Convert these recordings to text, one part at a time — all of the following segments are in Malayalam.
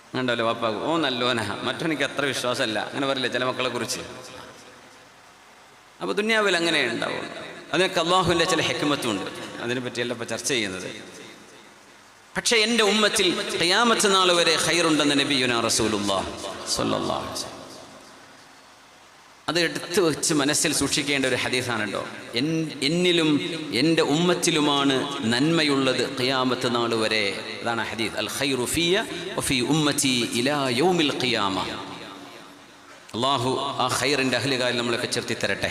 അങ്ങനെയുണ്ടല്ലോ വാപ്പാക്ക്, ഓ നല്ലോനാ, മറ്റവനിക്ക് അത്ര വിശ്വാസമല്ല, അങ്ങനെ പറയില്ല ചില മക്കളെ കുറിച്ച്. അപ്പോൾ ദുനിയാവിൽ അങ്ങനെ ഉണ്ടാവും. അതിനൊക്കെ അള്ളാഹുവിൻ്റെ ചില ഹിക്മത്തുണ്ട്, അതിനെപ്പറ്റിയല്ല ഇപ്പോൾ ചർച്ച ചെയ്യുന്നത്. പക്ഷേ എൻ്റെ ഉമ്മത്തിൽ ഖിയാമത്ത് നാൾ വരെ ഖൈറുണ്ടെന്ന് നബിയുനാ റസൂലുള്ളാഹി സ്വല്ലല്ലാഹു അലൈഹി വസല്ലം. അത് എടുത്തു വെച്ച് മനസ്സിൽ സൂക്ഷിക്കേണ്ട ഒരു ഹദീസാണ് കേട്ടോ. എന്നിലും എൻ്റെ ഉമ്മത്തിലുമാണ് നന്മയുള്ളത് ഖിയാമത്ത് നാൾ വരെ. അതാണ് ഹദീസ്. അൽ ഖൈറു ഫിയ വഫി ഉമ്മത്തി ഇലാ യൗമിൽ ഖിയാമ. അള്ളാഹു ആ ഖൈറിൻ്റെ അഹ്ലുകാരിൽ നമ്മളൊക്കെ ചേർത്തി തരട്ടെ.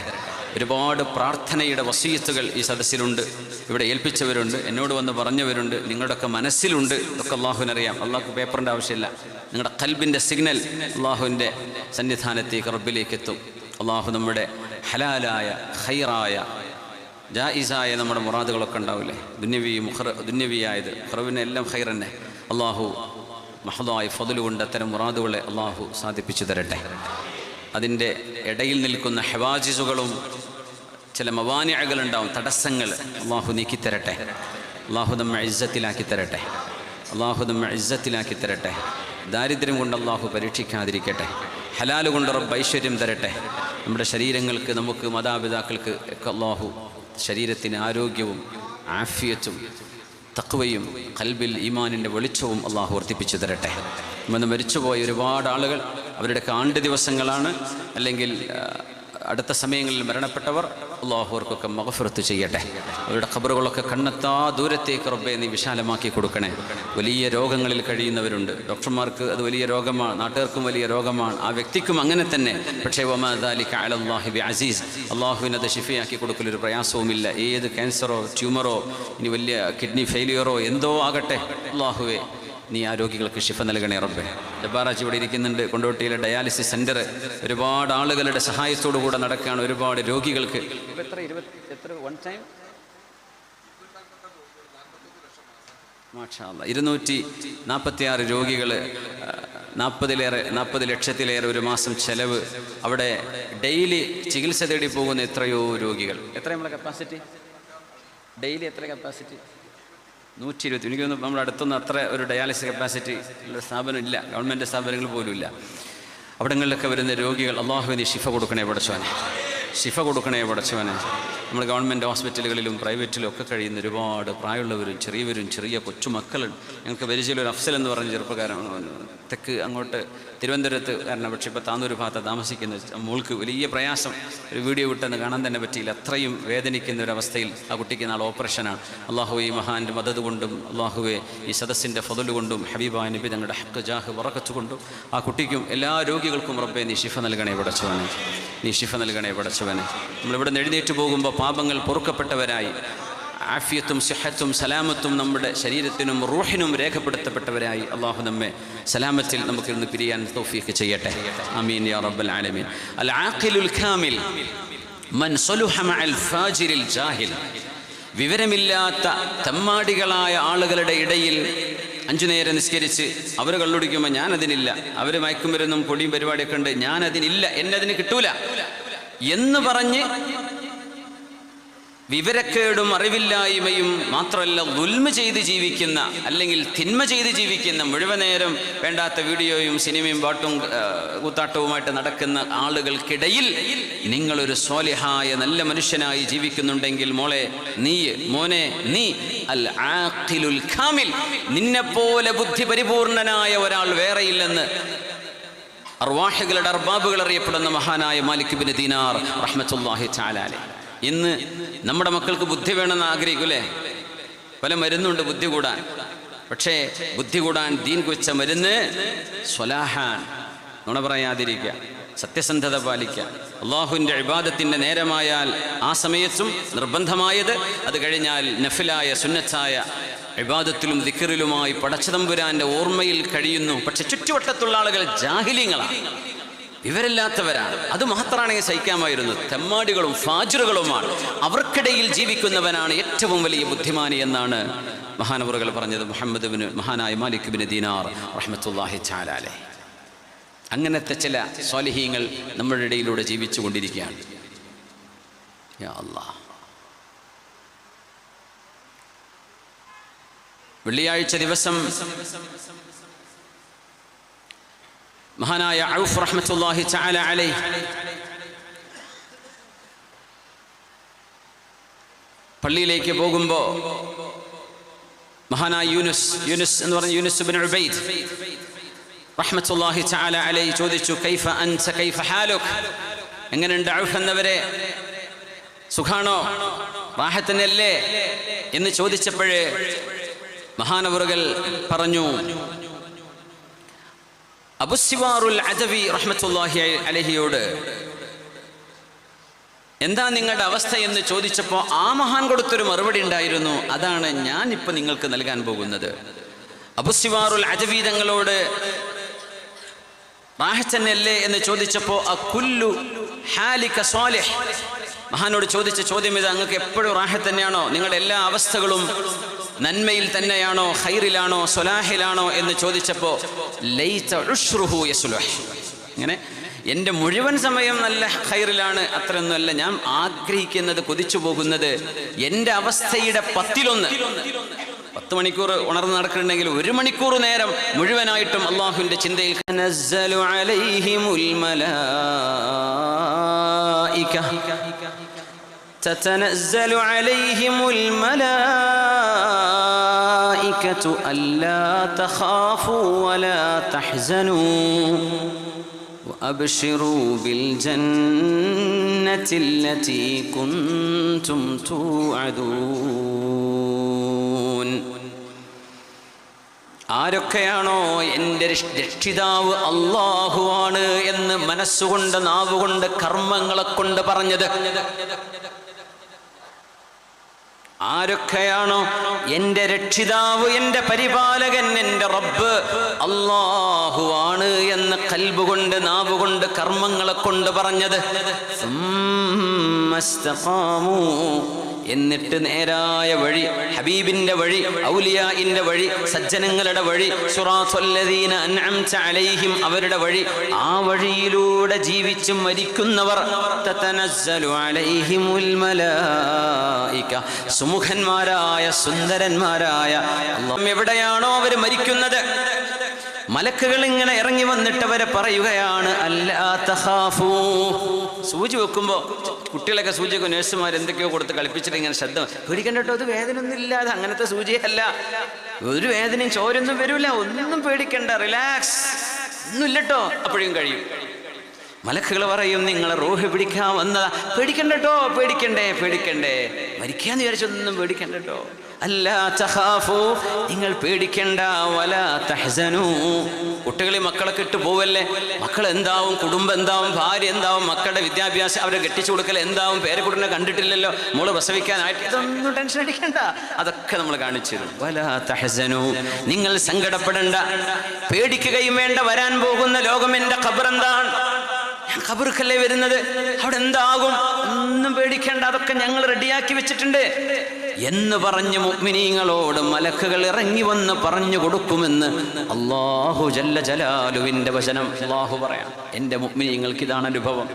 ഒരുപാട് പ്രാർത്ഥനയുടെ വസീയത്തുകൾ ഈ സദസ്സിലുണ്ട്, ഇവിടെ ഏൽപ്പിച്ചവരുണ്ട്, എന്നോട് വന്ന് പറഞ്ഞവരുണ്ട്, നിങ്ങളുടെയൊക്കെ മനസ്സിലുണ്ട്. ഒക്കെ അള്ളാഹുവിനറിയാം. അള്ളാഹുക്ക് പേപ്പറിൻ്റെ ആവശ്യമില്ല. നിങ്ങളുടെ ഖൽബിൻ്റെ സിഗ്നൽ അള്ളാഹുവിൻ്റെ സന്നിധാനത്തേക്ക് റബ്ബിലേക്ക് എത്തും. അള്ളാഹു നമ്മുടെ ഹലാലായ ഖൈറായ ജായിസായ നമ്മുടെ മുറാദുകളൊക്കെ ഉണ്ടാവില്ലേ, ദുന്യവിയായത് ഖുറവിനെ എല്ലാം ഖൈർ തന്നെ. അള്ളാഹു മഹദായ ഫضل കൊണ്ട് അത്തരം മുറാദുകളെ അള്ളാഹു സാധിപ്പിച്ചു തരട്ടെ. അതിൻ്റെ ഇടയിൽ നിൽക്കുന്ന ഹവാജിസുകളും ചില മവാനിഅകളുണ്ടാവും, തടസ്സങ്ങൾ അള്ളാഹു നീക്കിത്തരട്ടെ. അള്ളാഹു നമ്മെ ഇസ്സത്തിലാക്കി തരട്ടെ. അള്ളാഹു നമ്മെ ഇസ്സത്തിലാക്കി തരട്ടെ. ദാരിദ്ര്യം കൊണ്ട് അള്ളാഹു പരീക്ഷിക്കാതിരിക്കട്ടെ. ഹലാല് കൊണ്ട് റബ്ബ് ഐശ്വര്യം തരട്ടെ. നമ്മുടെ ശരീരങ്ങൾക്ക്, നമുക്ക് മാതാപിതാക്കൾക്ക് ഒക്കെ അള്ളാഹു ശരീരത്തിന് ആരോഗ്യവും ആഫിയത്തും തഖ്വയും ഖൽബിൽ ഈമാനിൻ്റെ വെളിച്ചവും അള്ളാഹു വർദ്ധിപ്പിച്ചു തരട്ടെ. ഇന്ന് മരിച്ചുപോയ ഒരുപാട് ആളുകൾ, അവരുടെയൊക്കെ ആണ്ട് ദിവസങ്ങളാണ്, അല്ലെങ്കിൽ അടുത്ത സമയങ്ങളിൽ മരണപ്പെട്ടവർ, അള്ളാഹു അവർക്കൊക്കെ മഗ്ഫിറത്ത് ചെയ്യട്ടെ. അവരുടെ ഖബറുകളൊക്കെ കണ്ണെത്താ ദൂരത്തേക്ക് റബ്ബേ നീ വിശാലമാക്കി കൊടുക്കണേ. വലിയ രോഗങ്ങളിൽ കഴിയുന്നവരുണ്ട്, ഡോക്ടർമാർക്ക് അത് വലിയ രോഗമാണ്, നാട്ടുകാർക്കും വലിയ രോഗമാണ്, ആ വ്യക്തിക്കും അങ്ങനെ തന്നെ. പക്ഷേ വമാ ദാലിക അലല്ലാഹി ബിഅസീസ്, അള്ളാഹുവിനത് ശിഫയാക്കി കൊടുക്കലൊരു പ്രയാസവുമില്ല. ഏത് ക്യാൻസറോ ട്യൂമറോ ഇനി വലിയ കിഡ്നി ഫെയിലിയറോ എന്തോ ആകട്ടെ, അള്ളാഹുവേ നീ ആ രോഗികൾക്ക് ശിഫ നൽകണേ റബ്ബേ. ജബ്ബാറാജി ഇവിടെ ഇരിക്കുന്നുണ്ട്. കൊണ്ടോട്ടിയിലെ ഡയാലിസിസ് സെൻറ്റർ ഒരുപാട് ആളുകളുടെ സഹായത്തോടു കൂടെ നടക്കുകയാണ്. ഒരുപാട് രോഗികൾക്ക് മാഷാ അല്ലാഹ് 246 രോഗികൾ, 40 ലക്ഷത്തിലേറെ ഒരു മാസം ചെലവ്. അവിടെ ഡെയിലി ചികിത്സ തേടി പോകുന്ന എത്രയോ രോഗികൾ. എത്ര നമ്മളെ കപ്പാസിറ്റി ഡെയിലി? എത്ര കപ്പാസിറ്റി? 120. എനിക്ക് തോന്നുന്നു നമ്മുടെ അടുത്തൊന്നും അത്ര ഒരു ഡയാലിസിസ് കപ്പാസിറ്റി ഉള്ള സ്ഥാപനം ഇല്ല, ഗവൺമെൻറ് സ്ഥാപനങ്ങൾ പോലും ഇല്ല. അവിടങ്ങളിലൊക്കെ വരുന്ന രോഗികൾ അള്ളാഹുവിന് ശിഫ കൊടുക്കണേ പടച്ചവനെ, ശിഫ കൊടുക്കണേ പടച്ചവനെ. നമ്മുടെ ഗവൺമെൻറ് ഹോസ്പിറ്റലുകളിലും പ്രൈവറ്റിലും ഒക്കെ കഴിയുന്ന ഒരുപാട് പ്രായമുള്ളവരും ചെറിയവരും ചെറിയ കൊച്ചുമക്കളും. ഞങ്ങൾക്ക് പരിചയമുള്ള അഫ്സൽ എന്ന് പറഞ്ഞ ചെറുപ്പക്കാരാണ്, തെക്ക് അങ്ങോട്ട് തിരുവനന്തപുരത്ത് കാരണം, പക്ഷേ ഇപ്പോൾ താന്നൂർ ഭാഗത്ത് താമസിക്കുന്ന മോൾക്ക് വലിയ പ്രയാസം. ഒരു വീഡിയോ വിട്ടെന്ന് കാണാൻ തന്നെ പറ്റിയില്ല, അത്രയും വേദനിക്കുന്ന ഒരവസ്ഥയിൽ. ആ കുട്ടിക്ക് നാളെ ഓപ്പറേഷനാണ്. അള്ളാഹുവെ ഈ മഹാൻ്റെ മദദ് കൊണ്ടും അള്ളാഹുവെ ഈ സദസ്സിൻ്റെ ഫضل കൊണ്ടും ഹബീബായ നബി തങ്ങളുടെ ഹക്ക് ജാഹ് ബറക്കത്ത് കൊണ്ടും ആ കുട്ടിക്കും എല്ലാ രോഗികൾക്കും റബ്ബേ നീ ശിഫ നൽകണേ പടച്ചവനെ, നീ ശിഫ നൽകണേ പടച്ചവനെ. നമ്മളിവിടെ നിന്ന് എഴുന്നേറ്റ് പോകുമ്പോൾ പാപങ്ങൾ പൊറുക്കപ്പെട്ടവരായി, ആഫിയത്തും സിഹത്തും സലാമത്തും നമ്മുടെ ശരീരത്തിനും റൂഹിനും രേഖപ്പെടുത്തപ്പെട്ടവരായി അള്ളാഹു നമ്മെ സലാമത്തിൽ നമുക്കിന്ന് പിരിയാൻ തൗഫീഖ് ചെയ്യട്ടെ. ആമീൻ യാ റബ്ബൽ ആലമീൻ. അൽ ആഖിലുൽ കാമിൽ മൻ സലുഹ മഅൽ ഫാജിരിൽ ജാഹിൽ. വിവരമില്ലാത്ത തെമ്മാടികളായ ആളുകളുടെ ഇടയിൽ 5 നേരം നിസ്കരിച്ച് അവർ കള്ളുടിക്കുമ്പോൾ ഞാനതിനില്ല, അവർ മയക്കുമരുന്നും പൊടിയും പരിപാടിയൊക്കെ ഉണ്ട്, ഞാനതിനില്ല, എന്നതിന് കിട്ടൂല എന്ന് പറഞ്ഞ് വിവരക്കേടും അറിവില്ലായ്മയും മാത്രമല്ല ദുൽമ ചെയ്ത് ജീവിക്കുന്ന, അല്ലെങ്കിൽ തിന്മ ചെയ്ത് ജീവിക്കുന്ന, മുഴുവൻ നേരം വേണ്ടാത്ത വീഡിയോയും സിനിമയും പാട്ടും കൂത്താട്ടവുമായിട്ട് നടക്കുന്ന ആളുകൾക്കിടയിൽ നിങ്ങളൊരു സ്വാലിഹായ നല്ല മനുഷ്യനായി ജീവിക്കുന്നുണ്ടെങ്കിൽ മോനെ നീ അൽ ആഖിലുൽ കാമിൽ, നിന്നെപ്പോലെ ബുദ്ധി പരിപൂർണനായ ഒരാൾ വേറെയില്ലെന്ന് അർവാഹുകളുടെ അർബാബുകൾ അറിയപ്പെടുന്ന മഹാനായ മാലിക് ഇബ്നു ദീനാർ റഹ്മത്തുള്ളാഹി തആല അലൈഹി. ഇന്ന് നമ്മുടെ മക്കൾക്ക് ബുദ്ധി വേണമെന്ന് ആഗ്രഹിക്കൂലേ? പല മരുന്നുണ്ട് ബുദ്ധി കൂടാൻ. പക്ഷേ ബുദ്ധി കൂടാൻ ദീൻ വെച്ച മരുന്ന് സ്വലാഹാൻ, നുണ പറയാതിരിക്കുക, സത്യസന്ധത പാലിക്കുക. അള്ളാഹുവിൻ്റെ ഇബാദത്തിൻ്റെ നേരമായാൽ ആ സമയത്തും നിർബന്ധമായത്, അത് കഴിഞ്ഞാൽ നഫിലായ സുന്നത്തായ ഇബാദത്തിലും ദിക്റിലുമായി പടച്ചതമ്പുരാൻ്റെ ഓർമ്മയിൽ കഴിയുന്നു. പക്ഷെ ചുറ്റുവട്ടത്തുള്ള ആളുകൾ ജാഹിലീങ്ങളാണ്, വിവരമില്ലാത്തവരാണ്. അത് മാത്രമാണെങ്കിൽ സഹിക്കാമായിരുന്നു. തെമ്മാടികളും ഫാജിറുകളുമാണ്. അവർക്കിടയിൽ ജീവിക്കുന്നവനാണ് ഏറ്റവും വലിയ ബുദ്ധിമാനി എന്നാണ് മഹാനവറുകൾ പറഞ്ഞത്. മഹാനായ മാലിക് ഇബ്നു ദീനാർ റഹ്മത്തുള്ളാഹി തആല അലൈഹി. അങ്ങനത്തെ ചില സ്വാലിഹീങ്ങൾ നമ്മുടെ ഇടയിലൂടെ ജീവിച്ചു കൊണ്ടിരിക്കുകയാണ്. യാ അല്ലാഹ്. വെള്ളിയാഴ്ച ദിവസം മഹാനായ ഔഫ് റഹ്മത്തുള്ളാഹി തആല അലൈഹി പള്ളിയിലേക്ക് പോകുമ്പോൾ മഹാനായ യൂനുസ് എന്ന് പറഞ്ഞ യൂനുസ് ഇബ്നു ഉബൈദ് റഹ്മത്തുള്ളാഹി തആല അലൈഹി ചോദിച്ചു, കൈഫ അൻത കൈഫ ഹാലുക്, എങ്ങനെയുണ്ട് ഔഫ് എന്നവരെ, സുഖാണോ, റാഹത്തന്നല്ലേ എന്ന് ചോദിച്ചപ്പോഴേ മഹാനവറുകൾ പറഞ്ഞു, അബുസ്സിവാറുൽ അദവി റഹ്മത്തുള്ളാഹി അലൈഹിയോട് എന്താ നിങ്ങളുടെ അവസ്ഥ എന്ന് ചോദിച്ചപ്പോൾ ആ മഹാൻ കൊടുത്തൊരു മറുപടി ഉണ്ടായിരുന്നു. അതാണ് ഞാൻ ഇപ്പൊ നിങ്ങൾക്ക് നൽകാൻ പോകുന്നത്. അബുസ്സിവാറുൽ അദവി തങ്ങളോട് റാഹത്തന്നല്ലേ എന്ന് ചോദിച്ചപ്പോൾ അകുല്ലു ഹാലിക സ്വാലിഹ്, മഹാനോട് ചോദിച്ച ചോദ്യം ഇത്, അങ്ങക്ക് എപ്പോഴും റാഹത്ത് തന്നെയാണോ, നിങ്ങളുടെ എല്ലാ അവസ്ഥകളും നന്മയിൽ തന്നെയാണോ, ഖൈറിലാണോ, സ്വലാഹിലാണോ എന്ന് ചോദിച്ചപ്പോൾ ലൈത ഉശ്റുഹു യസ്ലുഹ്, ഇങ്ങനെ എൻ്റെ മുഴുവൻ സമയം നല്ല ഖൈറിലാണ്, അത്രയൊന്നുമല്ല, ഞാൻ ആഗ്രഹിക്കുന്നത്, കൊതിച്ചു പോകുന്നത് എൻ്റെ അവസ്ഥയുടെ 10-1, 10 മണിക്കൂർ ഉണർന്ന് നടക്കുന്നുണ്ടെങ്കിൽ 1 മണിക്കൂർ നേരം മുഴുവനായിട്ടും അള്ളാഹുവിൻ്റെ ചിന്തയിൽ. തനസ്സലു അലൈഹിമുൽ മലായിക തതനസ്സലു അലൈഹിമുൽ മലായികതു അല്ലാ തഖാഫു വലാ തഹ്സനൂ وأبشروا بالجنة التي كنتم توعدون. ആരൊക്കെയാണോ എൻ്റെ രക്ഷിതാവ് അല്ലാഹുവാണ് എന്ന് മനസ്സുകൊണ്ട്, നാവുകൊണ്ട്, കർമ്മങ്ങളെ കൊണ്ട് പറഞ്ഞത്, ആരൊക്കെയാണോ എൻ്റെ രക്ഷിതാവ്, എൻ്റെ പരിപാലകൻ, എൻ്റെ റബ്ബ് അല്ലാഹുവാണ് എന്ന് ഖൽബുകൊണ്ട്, നാവുകൊണ്ട്, കർമ്മങ്ങളെ കൊണ്ട് പറഞ്ഞത്, എന്നിട്ട് നേരായ വഴി, ഹബീബിന്റെ വഴി, ഔലിയാഇന്റെ വഴി, സജ്ജനങ്ങളുടെ വഴി, സിറാത്തുല്ലദീന അൻഅംത അലൈഹിം അവരുടെ വഴി, ആ വഴിയിലൂടെ ജീവിച്ചു മരിക്കുന്നവർ, തതനസ്സലു അലൈഹിമുൽ മലായിക, സുമുഖന്മാരായ സുന്ദരന്മാരായ അല്ലാഹ് എവിടെയാണോ അവർ മരിക്കുന്നത്, മലക്കുകൾ ഇങ്ങനെ ഇറങ്ങി വന്നിട്ട് അവരെ പറയുകയാണ്, അല്ലാ തഖാഫൂ. സൂചി വെക്കുമ്പോൾ കുട്ടികളൊക്കെ സൂചിയൊക്കെ നഴ്സുമാർ എന്തൊക്കെയോ കൊടുത്ത് കളിപ്പിച്ചിട്ട് ഇങ്ങനെ ശബ്ദം, പേടിക്കണ്ട കേട്ടോ, അത് വേദന ഒന്നും ഇല്ലാതെ, അങ്ങനത്തെ സൂചിയല്ല, ഒരു വേദനയും ചോരൊന്നും വരില്ല, ഒന്നും പേടിക്കണ്ട, റിലാക്സ്, ഒന്നുമില്ലട്ടോ, അപ്പോഴും കഴിയും. മലക്കുകൾ പറയും, നിങ്ങളെ റൂഹ് പിടിക്കാൻ വന്നതാ, പേടിക്കണ്ട കേട്ടോ, പേടിക്കണ്ടേ, മരിക്കാന്ന് വിചാരിച്ചൊന്നും പേടിക്കണ്ട കേട്ടോ, അല്ലാ തഖാഫൂ, നിങ്ങൾ പേടിക്കണ്ട, വലാ തഹ്സനൂ. കുട്ടികളെ മക്കളൊക്കെ ഇട്ട് പോവല്ലേ, മക്കൾ എന്താവും, കുടുംബം എന്താവും, ഭാര്യ എന്താവും, മക്കളുടെ വിദ്യാഭ്യാസം, അവരെ കെട്ടിച്ചു കൊടുക്കൽ എന്താവും, പേരക്കുട്ടിനെ കണ്ടിട്ടില്ലല്ലോ, മോള് പ്രസവിക്കാനായിട്ട്, ഇതൊന്നും ടെൻഷൻ അടിക്കണ്ട, അതൊക്കെ നമ്മൾ കാണിച്ചു തരും. വലാ തഹ്സനൂ, നിങ്ങൾ സങ്കടപ്പെടണ്ട, പേടിക്കുകയും വേണ്ട, വരാൻ പോകുന്ന ലോകം, എൻ്റെ ഖബർ എന്താണ്, ഖബർക്കല്ലേ വരുന്നത്, അവിടെ എന്താകും, ഒന്നും പേടിക്കേണ്ട, അതൊക്കെ ഞങ്ങൾ റെഡിയാക്കി വെച്ചിട്ടുണ്ട് എന്ന് പറഞ്ഞ് മുഅ്മിനീങ്ങളോട് മലക്കുകൾ ഇറങ്ങി വന്ന് പറഞ്ഞു കൊടുക്കുമെന്ന് അല്ലാഹു ജല്ല ജലാലുവിൻ്റെ വചനം. അല്ലാഹു പറയാം, എൻ്റെ മുഅ്മിനീങ്ങൾക്ക് ഇതാണ് അനുഭവം.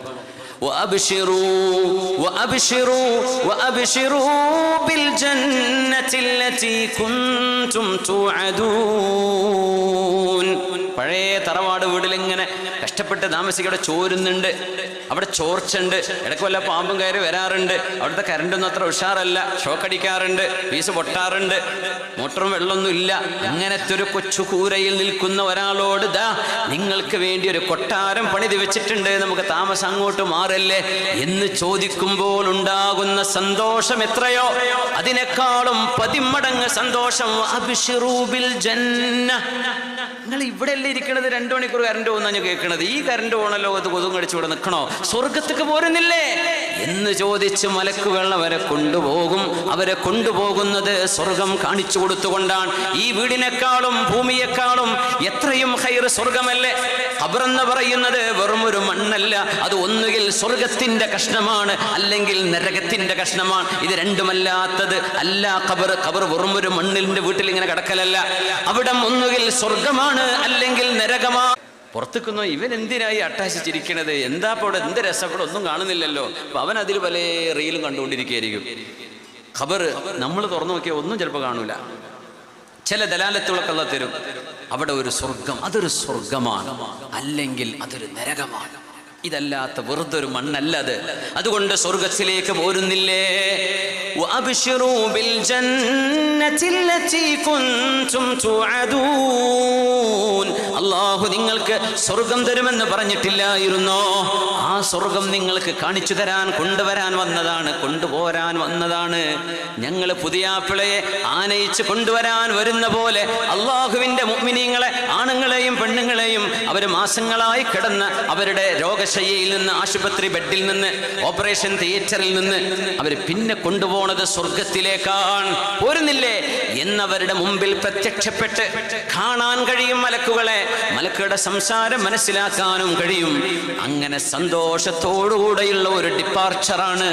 وأبشروا بالجنة التي كنتم توعدون. പഴയ തറവാട് വീട്ടിൽ ഇങ്ങനെ കഷ്ടപ്പെട്ട് താമസിക്കവിടെ ചോരുന്നുണ്ട്, അവിടെ ചോർച്ചുണ്ട്, ഇടയ്ക്ക് വല്ല പാമ്പും കയറി വരാറുണ്ട്, അവിടുത്തെ കറണ്ടൊന്നും അത്ര ഉഷാറല്ല, ഷോക്കടിക്കാറുണ്ട്, പീസ് പൊട്ടാറുണ്ട്, മോട്ടറും വെള്ളമൊന്നും ഇല്ല. അങ്ങനത്തെ ഒരു കൊച്ചു കൂരയിൽ നിൽക്കുന്ന ഒരാളോട്, ദാ നിങ്ങൾക്ക് വേണ്ടി ഒരു കൊട്ടാരം പണിത് വെച്ചിട്ടുണ്ട്, നമുക്ക് താമസം അങ്ങോട്ട് മാറല്ലേ എന്ന് ചോദിക്കുമ്പോൾ ഉണ്ടാകുന്ന സന്തോഷം എത്രയോ, അതിനേക്കാളും 10 മടങ്ങ് സന്തോഷം. അബ്ശിറൂ ബിൽ ജന്ന. നിങ്ങൾ ഇവിടെ അല്ലേ ഇരിക്കണത്, 2 മണിക്കൂർ കറണ്ട് പോകുന്ന കേൾക്കണത്, ഈ കറണ്ട് പോണല്ലോ, അത് കൊതുകും കടിച്ചു ഇവിടെ നിൽക്കണോ, സ്വർഗത്തേക്ക് പോരുന്നില്ലേ എന്ന് ചോദിച്ച് മലക്കുകൾ അവരെ കൊണ്ടുപോകും. അവരെ കൊണ്ടുപോകുന്നത് സ്വർഗം കാണിച്ചു കൊടുത്തുകൊണ്ടാണ്. ഈ വീടിനേക്കാളും ഭൂമിയെക്കാളും എത്രയും ഖൈർ സ്വർഗമല്ലേ. ഖബറെന്ന് പറയുന്നത് വെറും ഒരു മണ്ണല്ല, അത് ഒന്നുകിൽ സ്വർഗത്തിന്റെ കഷ്ണമാണ്, അല്ലെങ്കിൽ നരകത്തിന്റെ കഷ്ണമാണ്. ഇത് രണ്ടുമല്ലാത്തത് അല്ല ഖബർ. ഖബർ വെറും ഒരു മണ്ണിന്റെ വീട്ടിൽ ഇങ്ങനെ കിടക്കലല്ല, അവിടെ ഒന്നുകിൽ സ്വർഗമാണ് അല്ലെങ്കിൽ നരകമാണ്. പുറത്തേക്കുന്നോ ഇവൻ എന്തിനായി അട്ടാശിച്ചിരിക്കണത്, എന്താ അവിടെ എന്ത് രസപ്പെടെ ഒന്നും കാണുന്നില്ലല്ലോ. അപ്പൊ അവൻ അതിൽ പല റീലും കണ്ടുകൊണ്ടിരിക്കുകയായിരിക്കും. ഖബർ നമ്മൾ തുറന്നു നോക്കിയാൽ ഒന്നും ചിലപ്പോൾ കാണൂല. ചില ദലാലത്തുകളൊക്കെ അല്ലാഹ് തരും. അവിടെ ഒരു സ്വർഗം, അതൊരു സ്വർഗമാണ്, അല്ലെങ്കിൽ അതൊരു നരകമാണ്. ഇതല്ലാത്ത വെറുതെ ഒരു മണ്ണല്ല അത്. അതുകൊണ്ട് സ്വർഗത്തിലേക്ക് പോരുന്നില്ലേ? وأبشروا بالجنة التي كنتم توعدون. അല്ലാഹു നിങ്ങൾക്ക് സ്വർഗം തരുമെന്ന് പറഞ്ഞിട്ടില്ലായിരുന്നോ? ആ സ്വർഗം നിങ്ങൾക്ക് കാണിച്ചു തരാൻ കൊണ്ടുപോരാൻ വന്നതാണ്. ഞങ്ങൾ പുതിയാപ്പിളയെ ആനയിച്ച് കൊണ്ടുവരാൻ വരുന്ന പോലെ അല്ലാഹുവിൻ്റെ മുഅ്മിനീങ്ങളെ, ആണുങ്ങളെയും പെണ്ണുങ്ങളെയും അവർ മാസങ്ങളായി കിടന്ന് അവരുടെ രോഗശയ്യയിൽ നിന്ന്, ആശുപത്രി ബെഡിൽ നിന്ന്, ഓപ്പറേഷൻ തിയേറ്ററിൽ നിന്ന് അവർ പിന്നെ കൊണ്ടുപോണത് സ്വർഗത്തിലേക്കാണ്. പോരുന്നില്ലേ എന്നവരുടെ മുമ്പിൽ പ്രത്യക്ഷപ്പെട്ട് കാണാൻ കഴിയും മലക്കുകളെ. മലക്കുകളുടെ സംസാരം മനസ്സിലാക്കാനും കഴിയും. അങ്ങനെ സന്തോഷത്തോടുകൂടെയുള്ള ഒരു ഡിപ്പാർച്ചറാണ്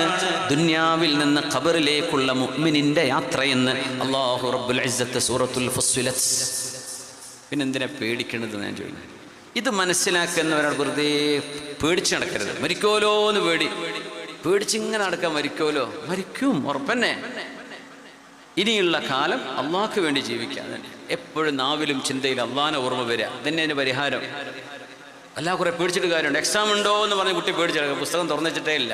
ദുനിയാവിൽ നിന്ന് ഖബറിലേക്കുള്ള മുഅ്മിനിന്റെ യാത്രയെന്ന് അല്ലാഹു റബ്ബുൽ ഇസ്സത്ത് സൂറത്തുൽ ഫസ്സിലത്ത്. പിന്നെന്തിനാ പേടിക്കണത് ഞാൻ ചോദിക്കുന്നു. ഇത് മനസ്സിലാക്കുന്നവരാൾ വെറുതെ പേടിച്ച് നടക്കരുത്. മരിക്കോലോ എന്ന് പേടിച്ചിങ്ങനെ നടക്കാൻ. മരിക്കും ഉറപ്പന്നെ. ഇനിയുള്ള കാലം അള്ളാഹ്ക്ക് വേണ്ടി ജീവിക്കുക. എപ്പോഴും നാവിലും ചിന്തയിലും അള്ളാഹിനെ ഓർമ്മ വരിക. തന്നെ അതിന് പരിഹാരം. അല്ലാ കുറെ പേടിച്ചിട്ട് കാര്യമുണ്ട്. എക്സാം ഉണ്ടോ എന്ന് പറഞ്ഞ് കുട്ടി പേടിച്ചെടുക്കുക. പുസ്തകം തുറന്നിച്ചിട്ടേ ഇല്ല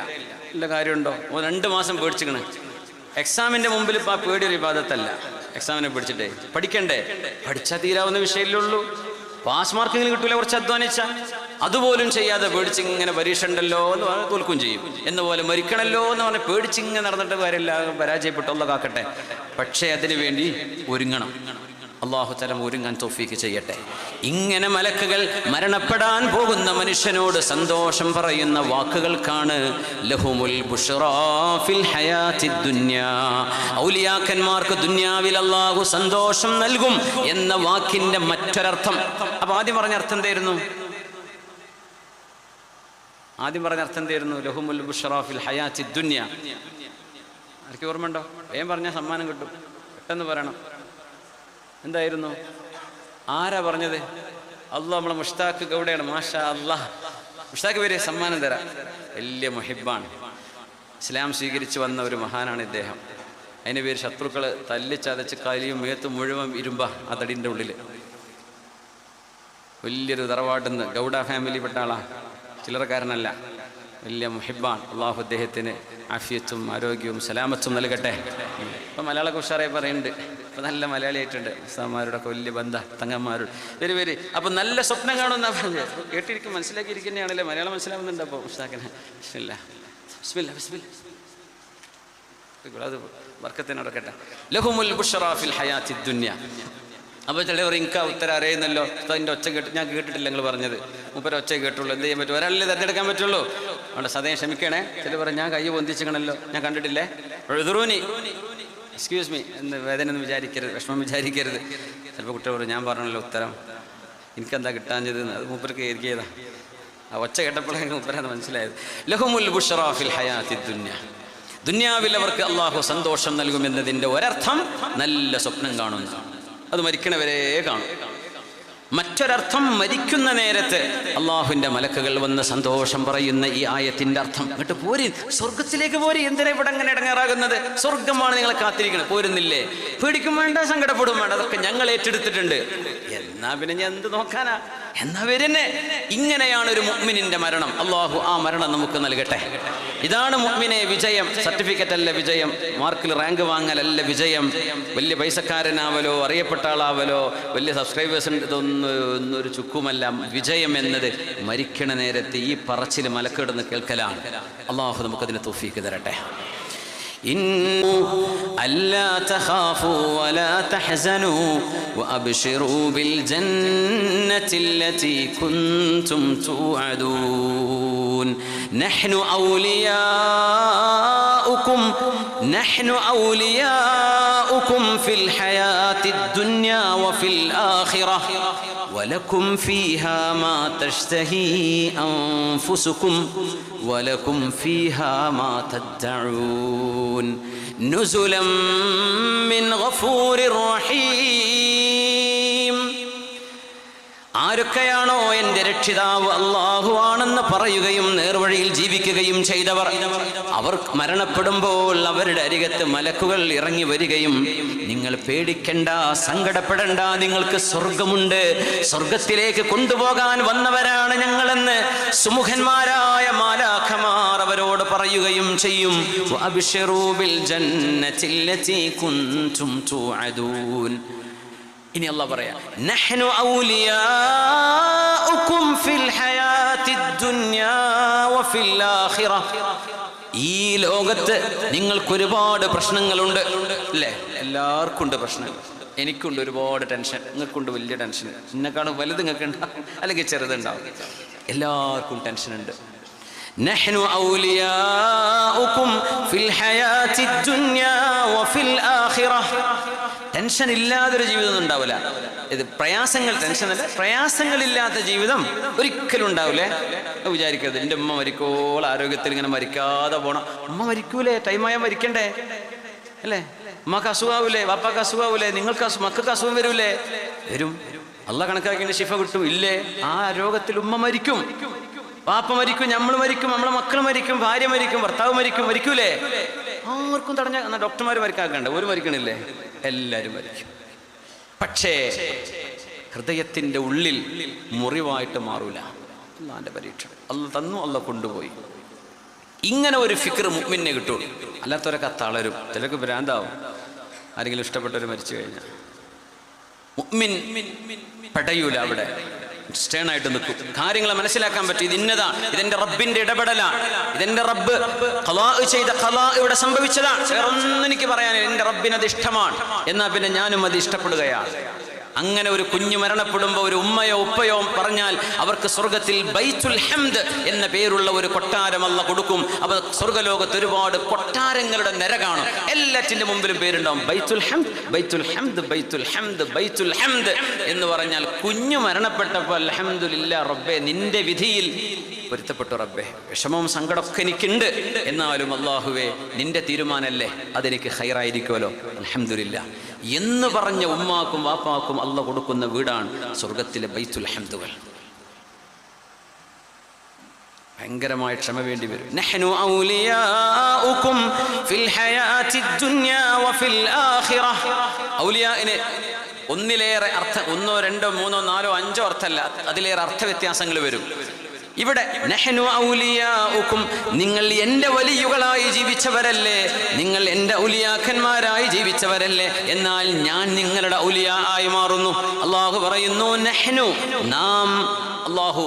കാര്യമുണ്ടോ? 2 മാസം പേടിച്ചിക്കണ്. എക്സാമിൻ്റെ മുമ്പിൽ ഇപ്പോൾ ആ പേടി ഒരു ഇബാദത്തല്ല. എക്സാമിനെ പേടിച്ചിട്ടേ പഠിക്കണ്ടേ? പഠിച്ചാൽ തീരാവുന്ന വിഷയമില്ലുള്ളൂ. പാസ് മാർക്കെങ്കിലും കിട്ടൂല കുറച്ച് അധ്വാനിച്ച. അതുപോലും ചെയ്യാതെ പേടിച്ചിങ്ങനെ പരീക്ഷ ഉണ്ടല്ലോ എന്ന് പറഞ്ഞാൽ തോൽക്കും ചെയ്യും. എന്നപോലെ മരിക്കണല്ലോ എന്ന് പറഞ്ഞാൽ പേടിച്ചിങ്ങനെ നടന്നിട്ട് കാര്യമില്ല. പരാജയപ്പെട്ടുള്ള കാക്കട്ടെ. പക്ഷേ അതിനു വേണ്ടി ഒരുങ്ങണം. അല്ലാഹു തആല ഒരുങ്ങാൻ തൗഫീക്ക് ചെയ്യട്ടെ. ഇങ്ങനെ മലക്കുകൾ മരണപ്പെടാൻ പോകുന്ന മനുഷ്യനോട് സന്തോഷം പറയുന്ന വാക്കുകൾക്കാണ് ലഹുമുൽ ബുശ്റാ ഫിൽ ഹയാത്തിദ് ദുനിയാ. ഔലിയാക്കന്മാർക്ക് ദുനിയാവിൽ അല്ലാഹു സന്തോഷം നൽകും എന്ന വാക്കിന്റെ മറ്റൊരർത്ഥം. അപ്പോൾ ആദ്യം പറഞ്ഞ അർത്ഥം എന്തായിരുന്നു? ലഹുമുൽ ബുശ്റാ ഫിൽ ഹയാത്തിദ് ദുനിയാ. ആർക്ക് ഓർമ്മയുണ്ടോ? വേഗം പറഞ്ഞാൽ സമ്മാനം കിട്ടും. പെട്ടെന്ന് പറയണം. എന്തായിരുന്നു? ആരാ പറഞ്ഞത്? അല്ലാഹ്. നമ്മളെ മുഷ്താഖ് ഗൗഡയാണ്. മാഷാ അല്ലാഹ്. മുഷ്താഖ് പേര് സമ്മാനം തരാം. വലിയ മുഹിബ്ബാണ്. ഇസ്ലാം സ്വീകരിച്ച് വന്ന ഒരു മഹാനാണ് ഇദ്ദേഹം. അതിൻ്റെ പേര് ശത്രുക്കൾ തല്ലിച്ചതച്ച് കലിയും മേത്തും മുഴുവൻ ഇരുമ്പ ആ തടിൻ്റെ ഉള്ളിൽ. വലിയൊരു തറവാട്ടിന്ന് ഗൗഡ ഫാമിലിപ്പെട്ട ആളാണ്. ചില്ലറക്കാരനല്ല. വലിയ മുഹിബ്ബാണ്. അള്ളാഹു അദ്ദേഹത്തിന് ആഫിയത്തും ആരോഗ്യവും സലാമത്തും നൽകട്ടെ. ഇപ്പം മലയാളമൊക്കെ ഉഷാറായി പറയുന്നുണ്ട്. ഇപ്പം നല്ല മലയാളിയായിട്ടുണ്ട്. ഉസ്താദന്മാരോടൊക്കെ വലിയ ബന്ധ തങ്ങന്മാരോട് വരി. അപ്പം നല്ല സ്വപ്നം കാണുമെന്നാ പറഞ്ഞത്. കേട്ടിരിക്കും, മനസ്സിലാക്കിയിരിക്കുന്നതാണല്ലേ. മലയാളം മനസ്സിലാവുന്നുണ്ട്. അപ്പോൾ ഉസ്താദിനെ അത് ബർക്കത്തിനോടൊക്കെ. ലഹുമുൽ ബുശ്റാ ഫിൽ ഹയാത്തിദ് ദുനിയ. അപ്പോൾ ചിലവർ എനിക്ക് ഉത്തരം അറിയുന്നല്ലോ. അതിൻ്റെ ഒച്ച ഞാൻ കേട്ടിട്ടില്ല നിങ്ങൾ പറഞ്ഞത്. മൂപ്പര് ഒച്ച കേട്ടുള്ളൂ. എന്ത് ചെയ്യാൻ പറ്റും? ഒരാളല്ലേ തിരഞ്ഞെടുക്കാൻ പറ്റുള്ളൂ. അവിടെ സദയം ക്ഷമിക്കണേ. ചിലവർ ഞാൻ കൈ പൊന്തിച്ചിക്കണല്ലോ, ഞാൻ കണ്ടിട്ടില്ലേ. എക്സ്ക്യൂസ് മീ എന്ന് വേദന ഒന്നും വിചാരിക്കരുത്, വിഷമം വിചാരിക്കരുത്. ചിലപ്പോൾ കുട്ടികൾ ഞാൻ പറഞ്ഞല്ലോ ഉത്തരം, എനിക്കെന്താ കിട്ടാഞ്ഞത്. അത് മൂപ്പർക്ക് ഏരിക്കതാ. ആ ഒച്ച കേട്ടപ്പോഴേ മൂപ്പരത് മനസ്സിലായത്. ലഹുമുൽ ബുശ്റാ ഫിൽ ഹയാത്തിദ് ദുനിയ. ദുനിയാവിൽ അവർക്ക് അള്ളാഹു സന്തോഷം നൽകുമെന്നതിൻ്റെ ഒരർത്ഥം നല്ല സ്വപ്നം കാണുന്നു. അത് മരിക്കണവരെ കാണും. മറ്റൊരർത്ഥം മരിക്കുന്ന നേരത്ത് അള്ളാഹുവിൻ്റെ മലക്കുകൾ വന്ന് സന്തോഷം പറയുന്ന ഈ ആയത്തിൻ്റെ അർത്ഥം. എന്നിട്ട് പോരി, സ്വർഗത്തിലേക്ക് പോരി. എന്തിനാ ഇവിടെ അങ്ങനെ ഇടങ്ങാറാകുന്നത്? സ്വർഗമാണ് നിങ്ങളെ കാത്തിരിക്കുന്നത്. പോരുന്നില്ലേ? പേടിക്കും വേണ്ട, സങ്കടപ്പെടും വേണ്ട. അതൊക്കെ ഞങ്ങൾ ഏറ്റെടുത്തിട്ടുണ്ട്. എന്നാ പിന്നെ ഞാൻ എന്ത് നോക്കാനാ? എന്നാ വരുന്നേ. ഇങ്ങനെയാണ് ഒരു മുഅ്മിനിന്റെ മരണം. അള്ളാഹു ആ മരണം നമുക്ക് നൽകട്ടെ. ഇതാണ് മുഅ്മിനെ വിജയം. സർട്ടിഫിക്കറ്റ് അല്ല വിജയം, മാർക്കിൽ റാങ്ക് വാങ്ങലല്ല വിജയം, വലിയ പൈസക്കാരനാവലോ അറിയപ്പെട്ട ആളാവലോ വലിയ സബ്സ്ക്രൈബേഴ്സ് ഇതൊന്നും ഒരു ചുക്കുമല്ല. വിജയം എന്നത് മരിക്കണ നേരത്തെ ഈ പറച്ചിൽ മലക്കിടുന്ന് കേൾക്കലാണ്. അള്ളാഹു നമുക്കതിന് തൗഫീക്ക് തരട്ടെ. ألا تخافوا ولا تحزنوا وأبشروا بالجنة التي كنتم توعدون نحن أولياؤكم في الحياة الدنيا وفي الآخرة ولكم فيها ما تشتهي أنفسكم ولكم فيها ما تدعون نزلا من غفور رحيم. ആരൊക്കെയാണോ എൻ്റെ രക്ഷിതാവ് അല്ലാഹു ആണെന്ന് പറയുകയും നേർവഴിയിൽ ജീവിക്കുകയും ചെയ്തവർ, അവർ മരണപ്പെടുമ്പോൾ അവരുടെ അരികത്ത് മലക്കുകൾ ഇറങ്ങി വരികയും നിങ്ങൾ പേടിക്കണ്ട, സങ്കടപ്പെടണ്ട, നിങ്ങൾക്ക് സ്വർഗമുണ്ട്, സ്വർഗത്തിലേക്ക് കൊണ്ടുപോകാൻ വന്നവരാണ് ഞങ്ങളെന്ന് സുമുഖന്മാരായ മാലാഖമാർ അവരോട് പറയുകയും ചെയ്യും. വഅബ്ശിറൂ ബിൽ ജന്നത്തില്ലതി കുൻതും തുഅദൂൻ. ഇനി അല്ലാഹ് പറയാ, നഹ്നു ഔലിയാഉകും ഫിൽ ഹയാത്തിദ് ദുനിയാ വഫിൽ ആഖിറ. ഈ ലോകത്ത് നിങ്ങൾക്ക് ഒരുപാട് പ്രശ്നങ്ങളുണ്ട് അല്ലേ? എല്ലാവർക്കും ഉണ്ട് പ്രശ്നങ്ങൾ. എനിക്കുണ്ട് ഒരുപാട് ടെൻഷൻ, നിങ്ങൾക്കുണ്ട് വലിയ ടെൻഷൻ, എന്നെക്കാളും വലുത് നിങ്ങൾക്ക് ഉണ്ടാവും, അല്ലെങ്കിൽ ചെറുതുണ്ടാവും. എല്ലാവർക്കും ടെൻഷൻ ഉണ്ട്. നഹ്നു ഔലിയാഉകും ഫിൽ ഹയാത്തിദ് ദുനിയാ വഫിൽ ആഖിറ. ടെൻഷൻ ഇല്ലാതൊരു ജീവിതം ഉണ്ടാവില്ല. ഇത് പ്രയാസങ്ങൾ, ടെൻഷനല്ല, പ്രയാസങ്ങളില്ലാത്ത ജീവിതം ഒരിക്കലും ഉണ്ടാവില്ലേ. വിചാരിക്കരുത് എൻ്റെ ഉമ്മ മരിക്കോൾ ആരോഗ്യത്തിൽ ഇങ്ങനെ മരിക്കാതെ പോണം. ഉമ്മ മരിക്കൂലേ? ടൈമായ മരിക്കണ്ടേ അല്ലേ? ഉമ്മക്ക് അസുഖാവൂലേ? വാപ്പാക്ക് അസുഖാവൂലേ? നിങ്ങൾക്ക് മക്കൾക്ക് അസുഖം വരൂലേ? വരും. അള്ളാഹ് കണക്കാക്കിൻ്റെ ശിഫ കിട്ടും ഇല്ലേ? ആ രോഗത്തിൽ ഉമ്മ മരിക്കും, വാപ്പ മരിക്കും, നമ്മൾ മരിക്കും, നമ്മളെ മക്കൾ മരിക്കും, ഭാര്യ മരിക്കും, ഭർത്താവ് മരിക്കും. മരിക്കൂലേ? ആർക്കും തടഞ്ഞ ഡോക്ടർമാർ മരിക്കാക്കണ്ട, ഒരു മരിക്കണില്ലേ? എല്ലാവരും മരിക്കും. പക്ഷേ ഹൃദയത്തിൻ്റെ ഉള്ളിൽ മുറിവായിട്ട് മാറൂല. അള്ളാന്റെ പരീക്ഷ അള്ളാഹ് തന്നു, അള്ളാഹ് കൊണ്ടുപോയി. ഇങ്ങനെ ഒരു ഫിക്ർ മുഅ്മിനെ കിട്ടും. അല്ലാത്തവരൊക്കെ തളരും, ചിലർക്ക് ഭ്രാന്താവും. ആരെങ്കിലും ഇഷ്ടപ്പെട്ടവർ മരിച്ചു കഴിഞ്ഞാൽ മുഅ്മിൻ പെടയൂല, അവിടെ സ്റ്റേണായിട്ട് നിൽക്കും. കാര്യങ്ങളെ മനസ്സിലാക്കാൻ പറ്റും. ഇത് ഇന്നതാണ്, ഇതെന്റെ റബ്ബിന്റെ ഇടപെടലാണ്, ഇതെന്റെ റബ്ബ് ഖലാ ചെയ്ത ഖലാ ഇവിടെ സംഭവിച്ചതാണ്, വേറൊന്നും എനിക്ക് പറയാനില്ല, എന്റെ റബ്ബിനത് ഇഷ്ടമാണ്, എന്നാൽ പിന്നെ ഞാനും അത് ഇഷ്ടപ്പെടുകയാണ്. അങ്ങനെ ഒരു കുഞ്ഞു മരണപ്പെടുമ്പോൾ ഒരു ഉമ്മയോ ഉപ്പയോ പറഞ്ഞാൽ അവർക്ക് സ്വർഗത്തിൽ ബൈത്തുൽ ഹംദ് എന്ന പേരുള്ള ഒരു കൊട്ടാരം അല്ലാഹ് കൊടുക്കും. അപ്പോൾ സ്വർഗലോകത്ത് ഒരുപാട് കൊട്ടാരങ്ങളുടെ നിര കാണും. എല്ലാറ്റിന്റെ മുമ്പിലും പേരുണ്ടാവും ബൈത്തുൽ ഹംദ്, ബൈത്തുൽ ഹംദ്, ബൈത്തുൽ ഹംദ്, ബൈത്തുൽ ഹംദ് എന്ന് പറഞ്ഞാൽ കുഞ്ഞു മരണപ്പെട്ടപ്പോൾ അൽഹംദുലില്ലാ റബ്ബേ, നിന്റെ വിധിയിൽ പൊരുത്തപ്പെട്ടു റബ്ബേ, വിഷമവും സങ്കടമൊക്കെ എനിക്കുണ്ട്, എന്നാലും അല്ലാഹുവേ നിന്റെ തീരുമാനമല്ലേ, അതെനിക്ക് ഖൈറായിരിക്കുമല്ലോ, അൽഹംദുലില്ലാ എന്ന് പറഞ്ഞ ഉമ്മാക്കും വാപ്പാക്കും അല്ലാഹ് കൊടുക്കുന്ന വീടാണ് സ്വർഗത്തിലെ ബൈത്തുൽ ഹംദുകൾ. ഭയങ്കരമായ ക്ഷമ വേണ്ടി വരും. നഹ്നു ഔലിയാഉകും ഫിൽ ഹയാത്തിദ് ദുനിയാ വഫിൽ ആഖിറ. ഔലിയാഇനെ ഒന്നിലേറെ അർത്ഥം, ഒന്നോ രണ്ടോ മൂന്നോ നാലോ അഞ്ചോ അർത്ഥമല്ല, അതിലേറെ അർത്ഥവ്യത്യാസങ്ങൾ വരും. ഇവിടെ നഹ്നു ഔലിയാഉകും, നിങ്ങൾ എൻ്റെ വലിയുകളായി ജീവിച്ചവരല്ലേ, നിങ്ങൾ എൻ്റെ ഔലിയാക്കന്മാരായി ജീവിച്ചവരല്ലേ, എന്നാൽ ഞാൻ നിങ്ങളുടെ ഔലിയാ ആയി മാറുന്നു. അള്ളാഹു പറയുന്നു നഹ്നു, നാം. അള്ളാഹു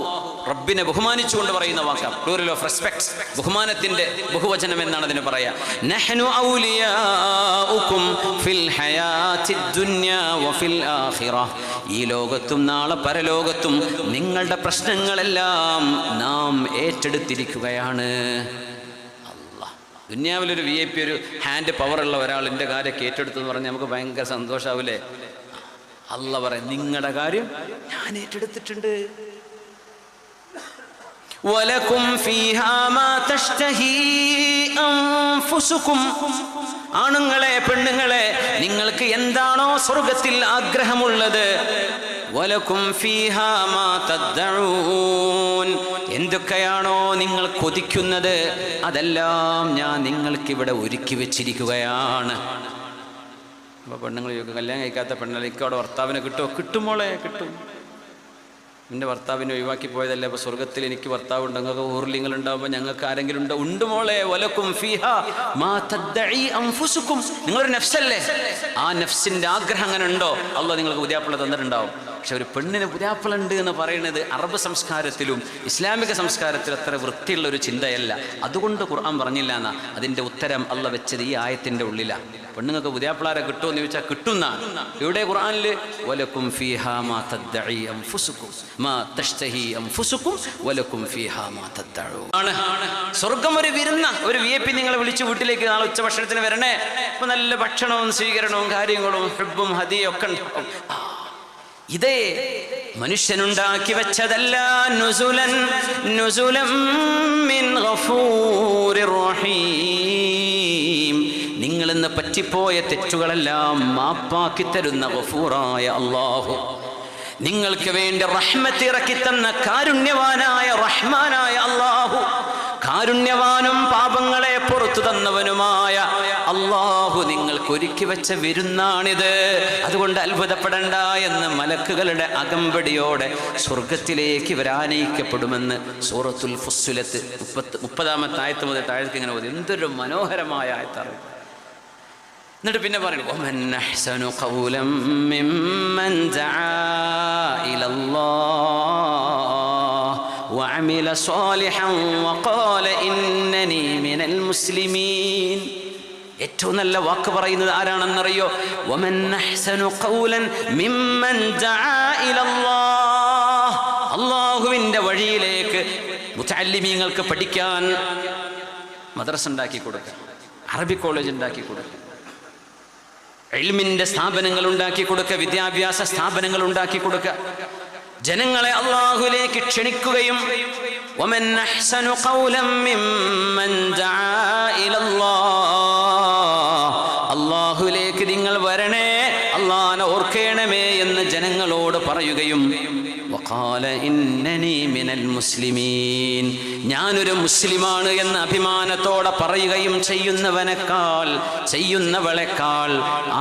റബ്ബിനെ ബഹുമാനിച്ചുകൊണ്ട് പറയുന്ന വാക്കാണ്, പ്ലൂറൽ ഓഫ് റെസ്പെക്ട്, ബഹുമാനത്തിന്റെ ബഹുവചനം എന്നാണ് അതിന് പറയാ. നഹ്നു ഔലിയാഉകും ഫിൽ ഹയാത്തിദ് ദുനിയാ വഫിൽ ആഖിറ. ഈ ലോകത്തും നാളെ പരലോകത്തും നിങ്ങളുടെ പ്രശ്നങ്ങളെല്ലാം നാം ഏറ്റെടുത്തിരിക്കുകയാണ്. അല്ലാഹ്, ദുനിയാവിലൊരു VIP, ഒരു ഹാൻഡ് പവറുള്ള ഒരാൾ എൻ്റെ കാര്യമൊക്കെ ഏറ്റെടുത്തു എന്ന് പറഞ്ഞാൽ നമുക്ക് ഭയങ്കര സന്തോഷമാവില്ലേ? അല്ലാഹ് പറയാം, നിങ്ങളുടെ കാര്യം ഞാൻ ഏറ്റെടുത്തിട്ടുണ്ട്. വലകും ഫീഹാ മാ തഷ്തഹി അൻഫുസുകും. ആണുങ്ങളെ പെണ്ണുങ്ങളെ, നിങ്ങൾക്ക് എന്താണോ സ്വർഗത്തിൽ ആഗ്രഹമുള്ളത്, വലകും ഫീഹാ മാ തദ്ദഊൻ, എന്തൊക്കെയാണോ നിങ്ങൾ കൊതിക്കുന്നത് അതെല്ലാം ഞാൻ നിങ്ങൾക്കിവിടെ ഒരുക്കി വെച്ചിരിക്കുകയാണ്. അപ്പോൾ പെണ്ണുങ്ങൾ കല്യാണം കഴിക്കാത്ത പെണ്ണുങ്ങൾ ഇക്കവിടെ ഭർത്താവിനെ കിട്ടുമോ? കിട്ടുമോളെ, കിട്ടും. എൻ്റെ ഭർത്താവിനെ ഒഴിവാക്കി പോയതല്ലേ, അപ്പോൾ സ്വർഗത്തിൽ എനിക്ക് ഭർത്താവ് ഉണ്ട്, നിങ്ങൾക്ക് ഊർലിങ്ങൾ ഉണ്ടാകുമ്പോൾ ഞങ്ങൾക്ക് ആരെങ്കിലും ഉണ്ടോ? ഉണ്ട് മോളെ. വലക്കും ഫീഹാ മാ തദ്ദഈ അൻഫുസുകും, നിങ്ങളൊരു നഫ്സല്ലേ, ആ നഫ്സിൻ്റെ ആഗ്രഹം അങ്ങനെ ഉണ്ടോ? അല്ലാഹ് നിങ്ങൾക്ക് പുതിയാപ്പിള തന്നിട്ടുണ്ടാവും. പക്ഷെ ഒരു പെണ്ണിന് പുതിയാപ്പിള ഉണ്ട് എന്ന് പറയുന്നത് അറബ് സംസ്കാരത്തിലും ഇസ്ലാമിക സംസ്കാരത്തിലും അത്ര വൃത്തിയുള്ള ഒരു ചിന്തയല്ല. അതുകൊണ്ട് ഖുർആൻ പറഞ്ഞില്ല എന്നാ. അതിൻ്റെ ഉത്തരം അല്ലാഹ് വെച്ചത് ഈ ആയത്തിൻ്റെ ഉള്ളിലാണ്. പെണ്ണുങ്ങൾക്ക് പുതിയാപ്പിളാരെ കിട്ടുമോ എന്ന് ചോദിച്ചാൽ കിട്ടുന്നാണ്. ഇവിടെ ഖുർആനിൽ വലക്കും ഫീഹാ മാ തദ്ദഈ അൻഫുസുകും മാ തഷ്തഹി അൻഫുസുകും വലക്കും ഫീഹാ മാ തദ്ദഊൻ ആണ്. സ്വർഗം ഒരു വിരുന്ന, ഒരു VIP നിങ്ങളെ വിളിച്ച് വീട്ടിലേക്ക് നാളെ ഉച്ചഭക്ഷണത്തിന് വരണേ, അപ്പോൾ നല്ല ഭക്ഷണവും സ്വീകരണവും കാര്യങ്ങളും ഹുബ്ബും ഹദിയും ഒക്കെ ഉണ്ടാവും. ഇതേ മനുഷ്യനുണ്ടാക്കി വെച്ചതല്ല. നുസുലൻ നുസുലം മിൻ ഗഫൂരിർ റഹീം, നിങ്ങളിന്ന് പറ്റിപ്പോയ തെറ്റുകളെല്ലാം മാപ്പാക്കി തരുന്ന ഗഫൂറായ അല്ലാഹു. നിങ്ങൾക്ക് വേണ്ടി റഹ്മത്ത് ഇറക്കി തന്ന കാരുണ്യവാനായ റഹ്മാനായ അല്ലാഹു, കാരുണ്യവാനും പാപങ്ങളെ പുറത്തു തന്നവനുമായ അല്ലാഹു നിങ്ങൾക്ക് ഒരുക്കി വെച്ച വിരുന്നാണിത്. അതുകൊണ്ട് അത്ഭുതപ്പെടണ്ട എന്ന് മലക്കുകളുടെ അകമ്പടിയോടെ സ്വർഗത്തിലേക്ക് ഇവരാനയിക്കപ്പെടുമെന്ന് സൂറത്തുൽ ഫുസ്സിലത്ത് 30-ാമത്തെ ആയത്ത് മുതൽ താഴേക്ക് ഇങ്ങനെ ഓതി. എന്തൊരു മനോഹരമായ ആയത്താണ്. എന്നിട്ട് പിന്നെ പറയുന്നു, വമൻ അഹ്സനു ഖൗലൻ മിമ്മൻ ദആ ഇലല്ലാഹ് വഅമില സ്വാലിഹൻ വഖാല ഇന്നനി മിനൽ മുസ്ലിമീൻ. ഏറ്റവും നല്ല വാക്ക് പറയുന്നത് ആരാണെന്നറിയോ? വമൻ അഹ്സനു ഖൗലൻ മിമ്മൻ ദആ ഇലല്ലാഹ്. അല്ലാഹുവിൻ്റെ വഴിയിലേക്ക് മുതഅല്ലിമീങ്ങൾക്ക് പഠിക്കാൻ മദ്രസ ഉണ്ടാക്കി കൊടുക്കുക, അറബി കോളേജ് ഉണ്ടാക്കി കൊടുക്കുക, ഇൽമിന്റെ സ്ഥാപനങ്ങൾ ഉണ്ടാക്കി കൊടുക്കുക, വിദ്യാഭ്യാസ സ്ഥാപനങ്ങൾ ഉണ്ടാക്കി കൊടുക്കുക, ജനങ്ങളെ അല്ലാഹുവിലേക്ക് ക്ഷണിക്കുകയും വമൻ അഹ്സനു ഖൗലൻ മിമ്മൻ ദആ ഇലല്ലാഹ്, അല്ലാഹുവിലേക്ക് നിങ്ങൾ വരണേ, അല്ലാഹനെ ഓർക്കണമേ എന്ന് ജനങ്ങളോട് പറയുകയും വഖാല ഇന്നനി മിനൽ മുസ്ലിമീൻ, ഞാനൊരു മുസ്ലിമാണ് എന്ന് അഭിമാനത്തോടെ പറയുകയും ചെയ്യുന്നവളെക്കാൾ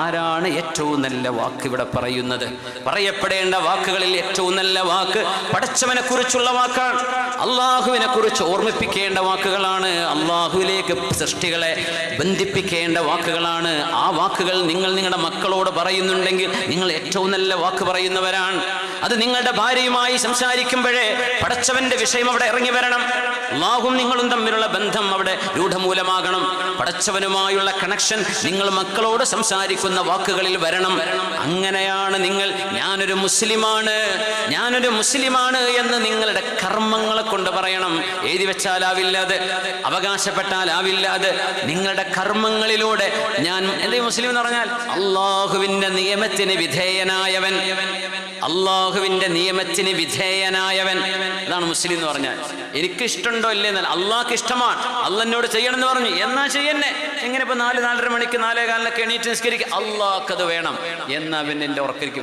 ആരാണ് ഏറ്റവും നല്ല വാക്ക് ഇവിടെ പറയുന്നത്? പറയപ്പെടേണ്ട വാക്കുകളിൽ ഏറ്റവും നല്ല വാക്ക് പടച്ചവനെ കുറിച്ചുള്ള വാക്കാണ്, അള്ളാഹുവിനെ കുറിച്ച് ഓർമ്മിപ്പിക്കേണ്ട വാക്കുകളാണ്, അള്ളാഹുവിലേക്ക് സൃഷ്ടികളെ ബന്ധിപ്പിക്കേണ്ട വാക്കുകളാണ്. ആ വാക്കുകൾ നിങ്ങൾ നിങ്ങളുടെ മക്കളോട് പറയുന്നുണ്ടെങ്കിൽ നിങ്ങൾ ഏറ്റവും നല്ല വാക്ക് പറയുന്നവരാണ്. അത് നിങ്ങളുടെ ഭാര്യയുമായി സംസാരിക്കുമ്പോഴേ പടച്ചവന്റെ വിഷയം അവിടെ ഇറങ്ങി വരണം. അല്ലാഹുവും നിങ്ങളും തമ്മിലുള്ള ബന്ധം അവിടെ രൂഢമൂലമാകണം. പടച്ചവനുമായുള്ള കണക്ഷൻ നിങ്ങൾ മക്കളോട് സംസാരിക്കുന്ന വാക്കുകളിൽ വരണം. അങ്ങനെയാണ് നിങ്ങൾ ഞാനൊരു മുസ്ലിമാണ് എന്ന് നിങ്ങളുടെ കർമ്മങ്ങളെ കൊണ്ട് പറയണം. എഴുതി വെച്ചാലാവില്ല, അത് അവകാശപ്പെട്ടാലാവില്ല, അത് നിങ്ങളുടെ കർമ്മങ്ങളിലൂടെ ഞാൻ എന്റെ മുസ്ലിം എന്ന് പറഞ്ഞാൽ അള്ളാഹുവിന്റെ നിയമത്തിന് വിധേയനായവൻ, അള്ളാഹുവിന്റെ നിയമത്തിന് വിധേയനായവൻ, അതാണ് മുസ്ലിം എന്ന് പറഞ്ഞാൽ. എനിക്ക് ഇഷ്ടമുണ്ടോ ഇല്ലേ എന്നല്ല, അള്ളാഹ്ക്ക് ഇഷ്ടമാണ്, അള്ളാഹിനോട് ചെയ്യണം എന്ന് പറഞ്ഞു, എന്നാ ചെയ്യന്നെ. എങ്ങനെ ഇപ്പൊ 4-4:30 മണിക്ക് 4:15 എണീറ്റ് നിസ്കരിക്കുക, അള്ളാഹ്ക്കത് വേണം എന്നാ പിന്നെ എൻ്റെ ഉറക്കരിക്ക്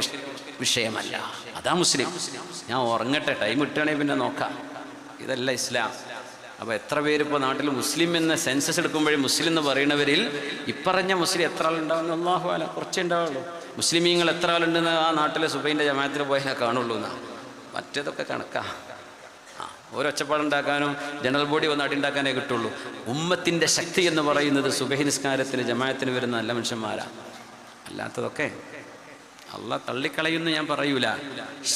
വിഷയമല്ല. അതാ മുസ്ലിം. ഞാൻ ഉറങ്ങട്ടെ, ടൈം കിട്ടുകയാണെങ്കിൽ പിന്നെ നോക്കാം. ഇതല്ല ഇസ്ലാം. അപ്പോൾ എത്ര പേര് ഇപ്പോൾ നാട്ടിൽ മുസ്ലിം എന്ന സെൻസസ് എടുക്കുമ്പോഴേ മുസ്ലിം എന്ന് പറയുന്നവരിൽ ഇപ്പറഞ്ഞ മുസ്ലിം എത്ര ആളുണ്ടാവുന്ന അല്ലാഹു അല, കുറച്ചേ ഉണ്ടാവുള്ളൂ. മുസ്ലിമീങ്ങൾ എത്ര ആളുണ്ടെന്ന് ആ നാട്ടിലെ സുബൈൻ്റെ ജമാഅത്തിൽ പോയാൽ കാണുള്ളൂ എന്നാ. മറ്റേതൊക്കെ കണക്കാ. ഒരൊച്ചപ്പാടുണ്ടാക്കാനും ജനറൽ ബോഡി വന്ന് അടിയുണ്ടാക്കാനേ കിട്ടുള്ളൂ. ഉമ്മത്തിൻ്റെ ശക്തി എന്ന് പറയുന്നത് സുബഹി നിസ്കാരത്തിന് ജമാഅത്തിന് വരുന്ന നല്ല മനുഷ്യന്മാരാ. അല്ലാത്തതൊക്കെ അള്ളാഹ് തള്ളിക്കളയുന്നു ഞാൻ പറയൂല.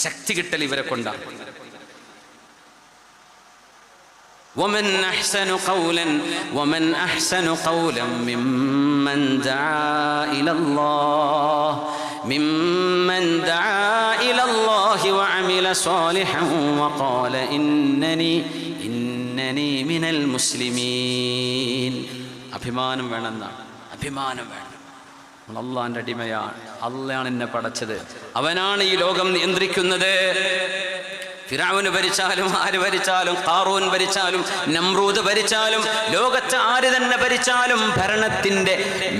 ശക്തി കിട്ടൽ ഇവരെ കൊണ്ടാണ്. ومن أحسن قولا ممن دعا إلى الله وعمل صالحا وقال إنني من المسلمين. അഭിമാനം വേണമെന്നാണ്. അഭിമാനം വേണം. അള്ളാഹിന്റെ അടിമയാണ്. അള്ളാഹാണ് എന്നെ പടച്ചത്. അവനാണ് ഈ ലോകം നിയന്ത്രിക്കുന്നത്. ഫിറഔന് ഭരിച്ചാലും ആര് ഭരിച്ചാലും, ഖാറൂൻ ഭരിച്ചാലും, നമ്രൂദ് ഭരിച്ചാലും, ലോകത്ത് ആര് തന്നെ ഭരിച്ചാലും ഭരണത്തിന്റെ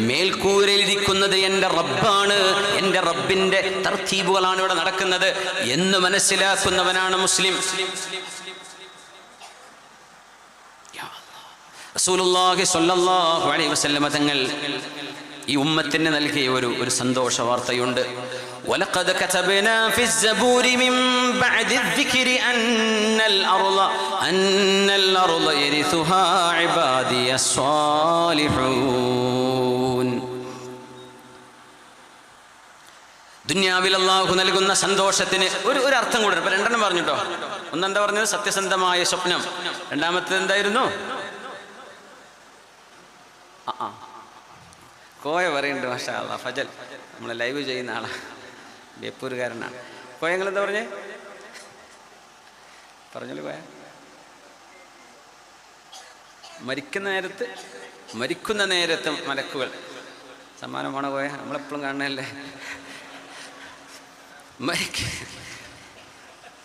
മേൽക്കൂരയിലിരിക്കുന്നത് എൻ്റെ റബ്ബാണ്, എൻ്റെ റബ്ബിന്റെ തർത്തീബുകളാണ് ഇവിടെ നടക്കുന്നത് എന്ന് മനസ്സിലാക്കുന്നവനാണ് മുസ്ലിം. റസൂലുള്ളാഹി സ്വല്ലല്ലാഹു അലൈഹി വസല്ലമ തങ്ങൾ ഈ ഉമ്മത്തിന് നൽകിയ ഒരു സന്തോഷ വാർത്തയുണ്ട്. وَلَقَدْ كَتَبْنَا فِي الزَّبُورِ مِنْ بَعْدِ الذِّكْرِ أَنَّ الْأَرْضَ يَرِثُهَا عِبَادِيَ الصَّالِحُونَ. ദുനിയാവിൽ അല്ലാഹു നൽകുന്ന സന്തോഷത്തിന് ഒരു അർത്ഥം കൂടെ. ഇപ്പൊ 2 പറഞ്ഞിട്ടോ. ഒന്നെന്താ പറഞ്ഞത്? സത്യസന്ധമായ സ്വപ്നം. രണ്ടാമത്തേത് എന്തായിരുന്നു? കോയ പറയുന്നുണ്ട്. മാഷാ അല്ലാഹ്. ഫജൽ നമ്മളെ ലൈവ് ചെയ്യുന്ന ആളാ, ബേപ്പൂരുകാരനാണ്. കോയ നിങ്ങളെന്താ പറഞ്ഞേ? പറഞ്ഞോളൂ കോയ. മരിക്കുന്ന നേരത്ത് മലക്കുകൾ സമ്മാനമാണോ കോയ? നമ്മളെപ്പോഴും കാണണല്ലേ.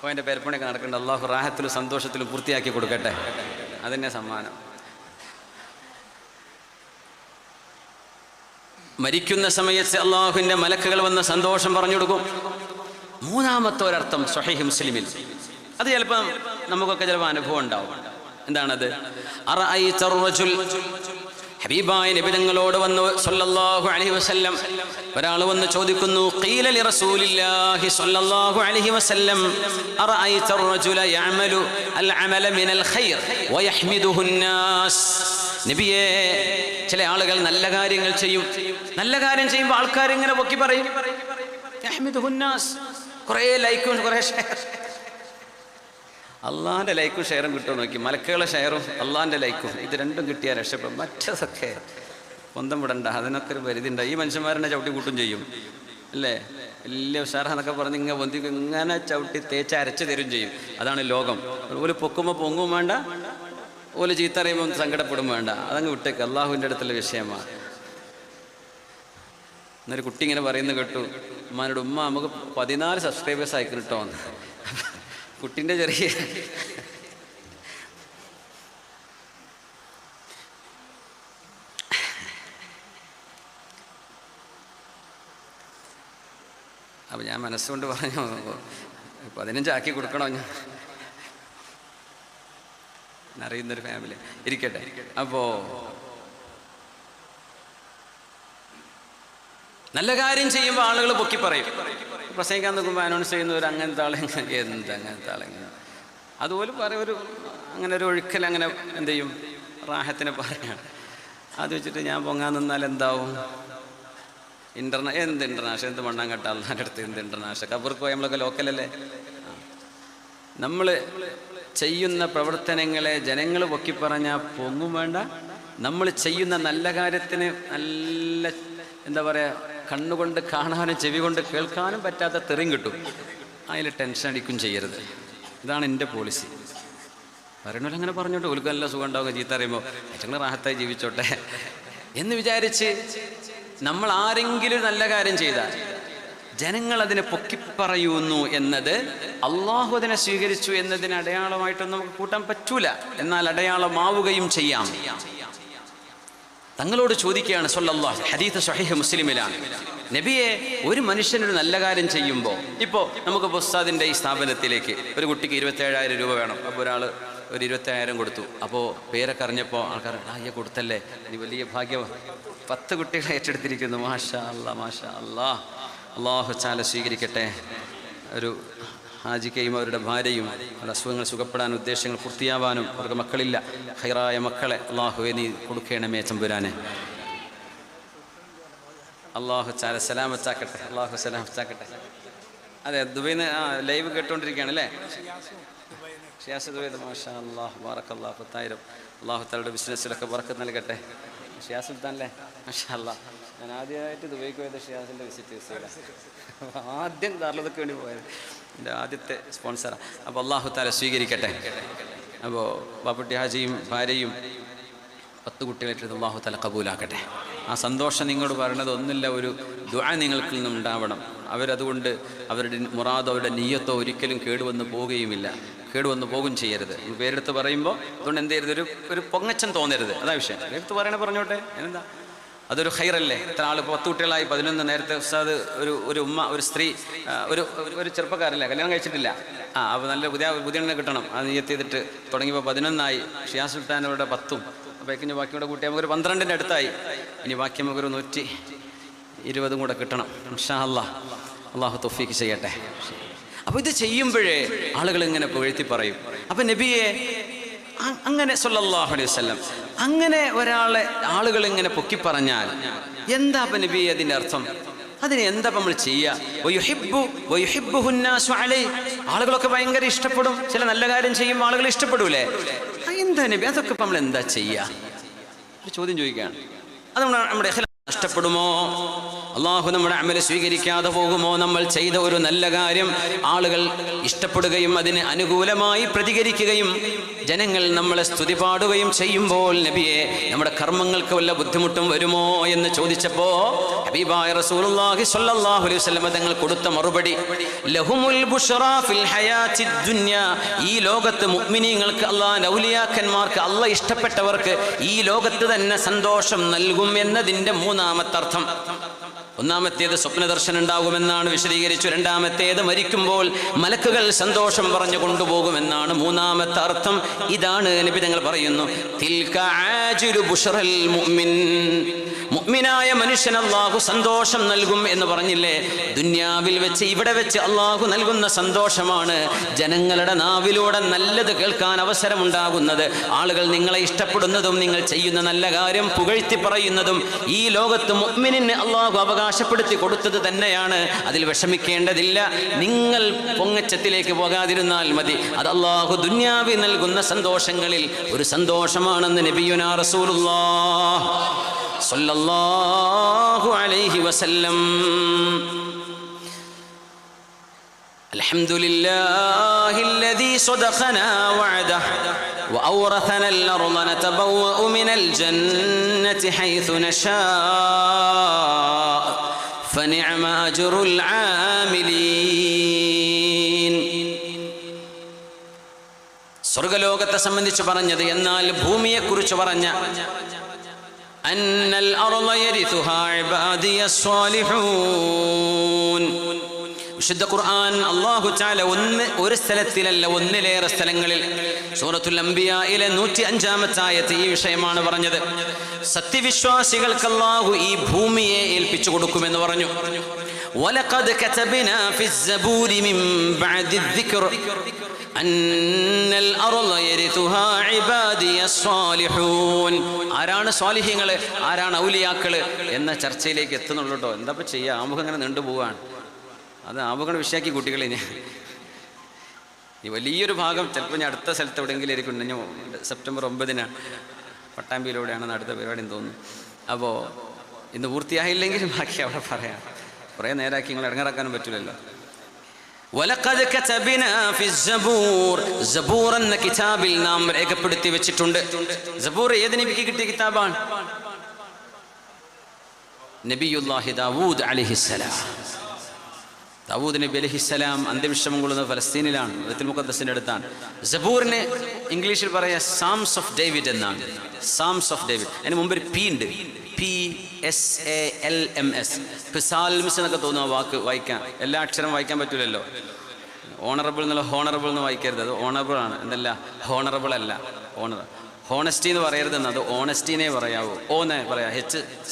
കോയൻ്റെ പേരപ്പണിയൊക്കെ നടക്കുന്നുണ്ട്. അള്ളാഹു റാഹത്തിലും സന്തോഷത്തിലും പൂർത്തിയാക്കി കൊടുക്കട്ടെ. അതിൻ്റെ സമ്മാനം. മരിക്കുന്ന സമയത്ത് അള്ളാഹുവിൻ്റെ മലക്കുകൾ വന്ന് സന്തോഷം പറഞ്ഞു കൊടുക്കും. മൂന്നാമത്തെ ഒരർത്ഥം സ്വഹീഹ് മുസ്ലിമിൽ, അത് ചിലപ്പോൾ നമുക്കൊക്കെ ചിലപ്പോൾ അനുഭവം ഉണ്ടാവും. എന്താണത്? ഹബീബായ നബി തങ്ങളോട് വന്ന് സല്ലല്ലാഹു അലൈഹി വസല്ലം ഒരാൾ വന്ന് ചോദിക്കുന്നു, ഖീല ലി റസൂലില്ലാഹി സല്ലല്ലാഹു അലൈഹി വസല്ലം അറഅയ്ത അർ-റജുല യഅമലു അൽ-അമല മിനൽ ഖൈർ വയഹ്മിദുഹു അൻ-നാസ്. നബിയേ, ചില ആളുകൾ നല്ല കാര്യങ്ങൾ ചെയ്യും, നല്ല കാര്യം ചെയ്യുമ്പോൾ ആൾക്കാർ ഇങ്ങനെ പൊക്കി പറയും, യഹ്മിദുഹു അൻ-നാസ്, കുറേ ലൈക്കും കുറേ ഷെയർ. അള്ളാഹിൻ്റെ ലൈക്കും ഷെയറും കിട്ടുമോ നോക്കി, മലക്കുകളുടെ ഷെയറും അള്ളാഹിൻ്റെ ലൈക്കും, ഇത് രണ്ടും കിട്ടിയാൽ രക്ഷപ്പെടും. മറ്റതൊക്കെ സ്വന്തം വിടണ്ട, അതിനൊക്കെ ഒരു പരിധി ഉണ്ട്. ഈ മനുഷ്യന്മാരെന്നെ ചവിട്ടി കൂട്ടും ചെയ്യും അല്ലേ, വലിയ ഉഷാറാന്നൊക്കെ പറഞ്ഞ് ഇങ്ങനെ പൊന്തിക്കും, ഇങ്ങനെ ചവിട്ടി തേച്ച് അരച്ച് തരും ചെയ്യും. അതാണ് ലോകം. ഒരു പൊക്കുമ്പോൾ പൊങ്ങും വേണ്ട, ഓല് ചീത്ത അറിയുമ്പോൾ സങ്കടപ്പെടും വേണ്ട, അതങ്ങ് വിട്ടേക്ക്, അള്ളാഹുവിൻ്റെ അടുത്തുള്ള വിഷയമാണ്. എന്നൊരു കുട്ടി ഇങ്ങനെ പറയുന്നത് കേട്ടു, ഉമ്മാനോട്, ഉമ്മ നമുക്ക് 14 സബ്സ്ക്രൈബേഴ്സ് ആയിക്കും കേട്ടോ. കുട്ടീൻ്റെ ചെറിയ അപ്പം ഞാൻ മനസ്സുകൊണ്ട് പറഞ്ഞു 15 ആക്കി കൊടുക്കണോ ഞാൻ അറിയുന്നൊരു ഫാമിലി ഇരിക്കട്ടെ. അപ്പോൾ നല്ല കാര്യം ചെയ്യുമ്പോൾ ആളുകൾ പൊക്കി പറയും. പ്രസംഗിക്കാൻ നോക്കുമ്പോൾ അനൗൺസ് ചെയ്യുന്നവർ അങ്ങനത്തെ ആളെങ്ങനെ, അങ്ങനത്തെ ആളെങ്ങനെ, അതുപോലെ പറയും. അങ്ങനെ ഒരു ഒഴുക്കൽ അങ്ങനെ എന്ത് ചെയ്യും, റാഹത്തിനെ പറയാണ്. അത് വെച്ചിട്ട് ഞാൻ പൊങ്ങാൻ നിന്നാൽ എന്താവും? എന്ത് ഇൻ്റർനാഷണൽ, എന്ത് മണ്ണാൻ കേട്ടാൽ അള്ളാൻ്റെ അടുത്ത് എന്ത് ഇൻ്റർനാഷണൽ, കബർക്ക് പോയി നമ്മളൊക്കെ ലോക്കലല്ലേ. നമ്മൾ ചെയ്യുന്ന പ്രവർത്തനങ്ങളെ ജനങ്ങൾ പൊക്കിപ്പറഞ്ഞാൽ പൊങ്ങും വേണ്ട. നമ്മൾ ചെയ്യുന്ന നല്ല കാര്യത്തിന് നല്ല എന്താ പറയുക, കണ്ണുകൊണ്ട് കാണാനും ചെവി കൊണ്ട് കേൾക്കാനും പറ്റാത്ത തെറിയും കിട്ടും. അതിൽ ടെൻഷൻ അടിക്കും ചെയ്യരുത്. ഇതാണ് എൻ്റെ പോളിസി. പറയണല്ലോ അങ്ങനെ പറഞ്ഞോട്ടെ, ഓൽക്ക് നല്ല സുഖം ഉണ്ടാവുക, ചീത്ത അറിയുമ്പോൾ ഏറ്റവും റാഹത്തായി ജീവിച്ചോട്ടെ എന്ന് വിചാരിച്ച് നമ്മൾ ആരെങ്കിലും നല്ല കാര്യം ചെയ്താൽ ജനങ്ങൾ അതിനെ പൊക്കിപ്പറയുന്നു എന്നത് അള്ളാഹു അതിനെ സ്വീകരിച്ചു എന്നതിന് അടയാളമായിട്ടൊന്നും നമുക്ക് കൂട്ടാൻ പറ്റൂല. എന്നാൽ അടയാളമാവുകയും ചെയ്യാം. തങ്ങളോട് ചോദിക്കുകയാണ് സല്ലല്ലാഹു, ഹദീസ് സ്വഹീഹ് മുസ്ലിമിലാണ്, നബിയെ, ഒരു മനുഷ്യനൊരു നല്ല കാര്യം ചെയ്യുമ്പോൾ, ഇപ്പോൾ നമുക്ക് ഉസ്താദിൻ്റെ ഈ സ്ഥാപനത്തിലേക്ക് ഒരു കുട്ടിക്ക് 27,000 രൂപ വേണം. അപ്പോൾ ഒരാൾ ഒരു 27,000 കൊടുത്തു. അപ്പോൾ പേരൊക്കെ അറിഞ്ഞപ്പോൾ ആൾക്കാർ അയ്യ കൊടുത്തല്ലേ, ഇനി വലിയ ഭാഗ്യം, 10 കുട്ടികളെ ഏറ്റെടുത്തിരിക്കുന്നു. മാഷാ അല്ലാ, മാഷാ അല്ലാ, അള്ളാഹു തആല സ്വീകരിക്കട്ടെ. ഒരു ഹാജിക്കയും അവരുടെ ഭാര്യയും അവരുടെ അസുഖങ്ങൾ സുഖപ്പെടാൻ, ഉദ്ദേശങ്ങൾ പൂർത്തിയാവാനും, അവർക്ക് മക്കളില്ല, ഖൈറായ മക്കളെ അള്ളാഹുവേ നീ കൊടുക്കണമേ തമ്പുരാനെ. അള്ളാഹു തആല സലാമത്താക്കട്ടെ, അള്ളാഹു സലാമത്താക്കട്ടെ. അതെ, ദുബൈന്ന് ലൈവ് കേട്ടുകൊണ്ടിരിക്കുകയാണ് അല്ലേ, ഷിയാസ് ദുബൈ. മാഷാ അല്ലാഹ്, ബാറക്കല്ലാഹു, 10,000. അള്ളാഹു തആലയുടെ ബിസിനസ്സിലൊക്കെ ബറക്കത്ത് നൽകട്ടെ. ഷിയാസ് സുൽത്താൻ അല്ലേ, മാഷാ അല്ലാഹ്. ഞാൻ ആദ്യമായിട്ട് ദുബൈക്ക് പോയത് ഷിയാസിൻ്റെ വിസിറ്റേഴ്സില്ല, ആദ്യം ദാറുലതൊക്കെ വേണ്ടി പോയത്, എൻ്റെ ആദ്യത്തെ സ്പോൺസറാണ്. അപ്പോൾ അള്ളാഹു തആല സ്വീകരിക്കട്ടെ. അപ്പോൾ ബാപ്പുട്ടി ഹാജിയും ഭാര്യയും 10 കുട്ടികളായിട്ട് അള്ളാഹു തആല കബൂലാക്കട്ടെ. ആ സന്തോഷം നിങ്ങളോട് പറയണത് ഒന്നുമില്ല, ഒരു ദുആ നിങ്ങൾക്ക് നിന്നും ഉണ്ടാവണം. അവരതുകൊണ്ട് അവരുടെ മുറാദോ അവരുടെ നിയ്യത്തോ ഒരിക്കലും കേടുവന്ന് പോവുകയുമില്ല, കേടുവന്ന് പോകും ചെയ്യരുത്. പേരെടുത്ത് പറയുമ്പോൾ അതുകൊണ്ട് എന്ത് ചെയ്യരുത്, ഒരു പൊങ്ങച്ചം തോന്നരുത്. അതാ വിഷയം. പേരെടുത്ത് പറയണേ പറഞ്ഞോട്ടെ, എന്താ അതൊരു ഖൈറല്ലേ. ഇത്ര ആൾ 10 കുട്ടികളായി, 11. നേരത്തെ ഉസ്താദ് ഒരു ഉമ്മ, ഒരു സ്ത്രീ, ഒരു ചെറുപ്പക്കാരല്ലേ, കല്യാണം കഴിച്ചിട്ടില്ല. അപ്പോൾ നല്ല പുതിയ കിട്ടണം, അത് നിയ്യത്ത് ചെയ്തിട്ട് തുടങ്ങിയപ്പോൾ 11 ഷിയാസ് സുൽത്താനവരുടെ 10. അപ്പോൾ ഇനി ബാക്കിയുടെ കൂട്ടി നമുക്കൊരു 12ൻ്റെ അടുത്തായി. ഇനി ബാക്കി നമുക്കൊരു 120 കൂടെ കിട്ടണം ഇൻഷാ അല്ലാഹ്. അള്ളാഹു തൗഫീഖ് ചെയ്യട്ടെ. അപ്പോൾ ഇത് ചെയ്യുമ്പോഴേ ആളുകൾ ഇങ്ങനെ പുകഴ്ത്തി പറയും. അപ്പം നബിയെ അങ്ങനെ സല്ലല്ലാഹു അലൈഹി വസല്ലം അങ്ങനെ ഒരാളെ ആളുകൾ ഇങ്ങനെ പൊക്കിപ്പറഞ്ഞാൽ എന്താ അപ്പം നബി അതിൻ്റെ അർത്ഥം? അതിന് എന്താ നമ്മൾ ചെയ്യുക? ആളുകളൊക്കെ ഭയങ്കര ഇഷ്ടപ്പെടും. ചില നല്ല കാര്യം ചെയ്യുമ്പോൾ ആളുകൾ ഇഷ്ടപ്പെടൂലേ? എന്താ നബി അതൊക്കെ നമ്മൾ എന്താ ചെയ്യുക? ഒരു ചോദ്യം ചോദിക്കുകയാണ്. അത് നമ്മുടെ നഷ്ടപ്പെടുമോ? അള്ളാഹു നമ്മുടെ അമല് സ്വീകരിക്കാതെ പോകുമോ? നമ്മൾ ചെയ്ത ഒരു നല്ല കാര്യം ആളുകൾ ഇഷ്ടപ്പെടുകയും അതിന് അനുകൂലമായി പ്രതികരിക്കുകയും ജനങ്ങൾ നമ്മളെ സ്തുതി പാടുകയും ചെയ്യുമ്പോൾ നബിയെ നമ്മുടെ കർമ്മങ്ങൾക്ക് വല്ല ബുദ്ധിമുട്ടും വരുമോ എന്ന് ചോദിച്ചപ്പോൾ ഹബീബായ റസൂലുള്ളാഹി സ്വല്ലല്ലാഹു അലൈഹി വസല്ലം തങ്ങൾ കൊടുത്ത മറുപടി, ലഹുമുൽ ബുശ്റാ ഫിൽ ഹയാത്തി ദുനിയ, ഈ ലോകത്ത് മുഅ്മിനീങ്ങൾക്ക്, അല്ലാഹുവിന്റെ ഔലിയാക്കന്മാർക്ക്, അല്ലാഹ് ഇഷ്ടപ്പെട്ടവർക്ക് ഈ ലോകത്ത് തന്നെ സന്തോഷം നൽകും എന്നതിൻ്റെ 3-ാമത്തെ അർത്ഥം. ഒന്നാമത്തേത് സ്വപ്നദർശനം ഉണ്ടാകുമെന്നാണ് വിശദീകരിച്ചു. രണ്ടാമത്തേത് മരിക്കുമ്പോൾ മലക്കുകൾ സന്തോഷം പറഞ്ഞു കൊണ്ടുപോകുമെന്നാണ്. മൂന്നാമത്തെ അർത്ഥം ഇതാണ്. നബി തങ്ങൾ പറയുന്നു, തിൽക ആജിലു ബുശ്റൽ മുഅ്മിൻ, മുഅ്മിനായ മനുഷ്യൻ അല്ലാഹു സന്തോഷം നൽകും എന്ന് പറഞ്ഞില്ലേ? ദുനിയാവിൽ വെച്ച് ഇവിടെ വെച്ച് അല്ലാഹു നൽകുന്ന സന്തോഷമാണ് ജനങ്ങളുടെ നാവിലൂടെ നല്ലത് കേൾക്കാൻ അവസരമുണ്ടാകുന്നത്. ആളുകൾ നിങ്ങളെ ഇഷ്ടപ്പെടുന്നതും നിങ്ങൾ ചെയ്യുന്ന നല്ല കാര്യം പുകഴ്ത്തി പറയുന്നതും ഈ ലോകത്ത് മുഅ്മിനിന് അല്ലാഹു അവകാശപ്പെടുത്തി കൊടുത്തത് തന്നെയാണ്. അതിൽ വിഷമിക്കേണ്ടതില്ല. നിങ്ങൾ പൊങ്ങച്ചത്തിലേക്ക് പോകാതിരുന്നാൽ മതി. അത് അല്ലാഹു ദുനിയാവിൽ നൽകുന്ന സന്തോഷങ്ങളിൽ ഒരു സന്തോഷമാണെന്ന് നബിയുനാ റസൂലുള്ളാഹ് സല്ലല്ലാഹു അലൈഹി വസല്ലം. അൽഹംദുലില്ലാഹില്ലദീ സദഖനാ വഅദഹു വഔറഥന അൽ-അർള നതബവ്വഉ മിനൽ ജന്നതി ഹൈഥു നശാഅ ഫനിഅമ അജ്റുൽ ആമിലീൻ. സ്വർഗ്ഗലോകത്തെ സംബന്ധിച്ച് പറഞ്ഞത്, എന്നാൽ ഭൂമിയെക്കുറിച്ച് പറഞ്ഞ അന്നൽ അർള യരിസുഹാ ഇബാദിയസ് സ്വാലിഹൂൻ. വിശുദ്ധ ഖുർആൻ അല്ലാഹു തആല ഒരു സ്ഥലത്തിലല്ല, ഒന്നിലേറെ സ്ഥലങ്ങളിൽ സൂറത്തുൽ അംബിയായിലെ 105-ാമത്തെ ആയത്ത് ഈ വിഷയമാണ് പറഞ്ഞത്. സത്യവിശ്വാസികൾക്ക് അല്ലാഹു ഈ ഭൂമിയെ ഏൽപ്പിച്ചു കൊടുക്കുമെന്ന് പറഞ്ഞു. വലഖദ് കതബ്നാ ഫിസ് സബൂരി മിൻ ബഅദിദ് ദിക്ർ അന്നൽ അർള യരിസുഹാ ഇബാദിയസ് സ്വാലിഹൂൻ. ആരാണ് സ്വാലിഹീങ്ങൾ, ആരാണ് ഔലിയാക്കൾ എന്ന ചർച്ചയിലേക്ക് എത്തുന്നുള്ളൂ കേട്ടോ. എന്താ ഇപ്പം ചെയ്യുക? ആമുഖം ഇങ്ങനെ നീണ്ടുപോവാണ്. അത് ആമുഖം വിഷയാക്കി കുട്ടികളെ ഞാൻ ഈ വലിയൊരു ഭാഗം ചിലപ്പോൾ ഞാൻ അടുത്ത സ്ഥലത്ത് എവിടെയെങ്കിലും ആയിരിക്കും. ഞാൻ സെപ്റ്റംബർ 9-ന് പട്ടാമ്പിയിലൂടെയാണ് അടുത്ത പരിപാടി എന്ന് തോന്നുന്നു. അപ്പോൾ ഇന്ന് പൂർത്തിയായില്ലെങ്കിൽ ബാക്കി അവിടെ പറയാം. കുറേ നേരമാക്കി നിങ്ങൾ ഇറങ്ങിറക്കാനും പറ്റില്ലല്ലോ. വലഖദ് കതബ്നാ ഫിസ് സബൂർ, സബൂർ എന്ന കിതാബിൽ നാം രേഖപ്പെടുത്തി വെച്ചിട്ടുണ്ട്. സബൂർ ഏത് നബിക്ക് കിട്ടിയ കിതാബാണ്? നബിയുല്ലാഹി ദാവൂദ് അലൈഹിസ്സലാം. ദാവൂദ് നബി അലൈഹിസ്സലാം അന്ത്യവിശ്രമം കൊള്ളുന്നത് ഫലസ്തീനിലാണ്, ബൈത്തുൽ മുഖദ്ദസിന്റെ അടുത്താണ്. സബൂറിന് ഇംഗ്ലീഷിൽ പറയാ സാംസ് ഓഫ് ഡേവിഡ് എന്നാണ്. സാംസ് ഓഫ് ഡേവിഡ്. അതിന് മുമ്പ് ഒരു പി ഉണ്ട്, PSALMS. സാൽംസ് എന്നൊക്കെ തോന്നുന്നു ആ വാക്ക് വായിക്കാൻ. എല്ലാ അക്ഷരം വായിക്കാൻ പറ്റൂലല്ലോ. ഓണറബിൾ എന്നുള്ള ഹോണറബിൾ എന്ന് വായിക്കരുത്. അത് ഓണറബിൾ ആണ്, എന്തല്ല ഹോണറബിൾ അല്ല. ഹോണസ്റ്റി എന്ന് പറയരുതെന്ന്, അത് ഓണസ്റ്റിനെ പറയാവൂ. ഓ എന്നേ പറയാം. H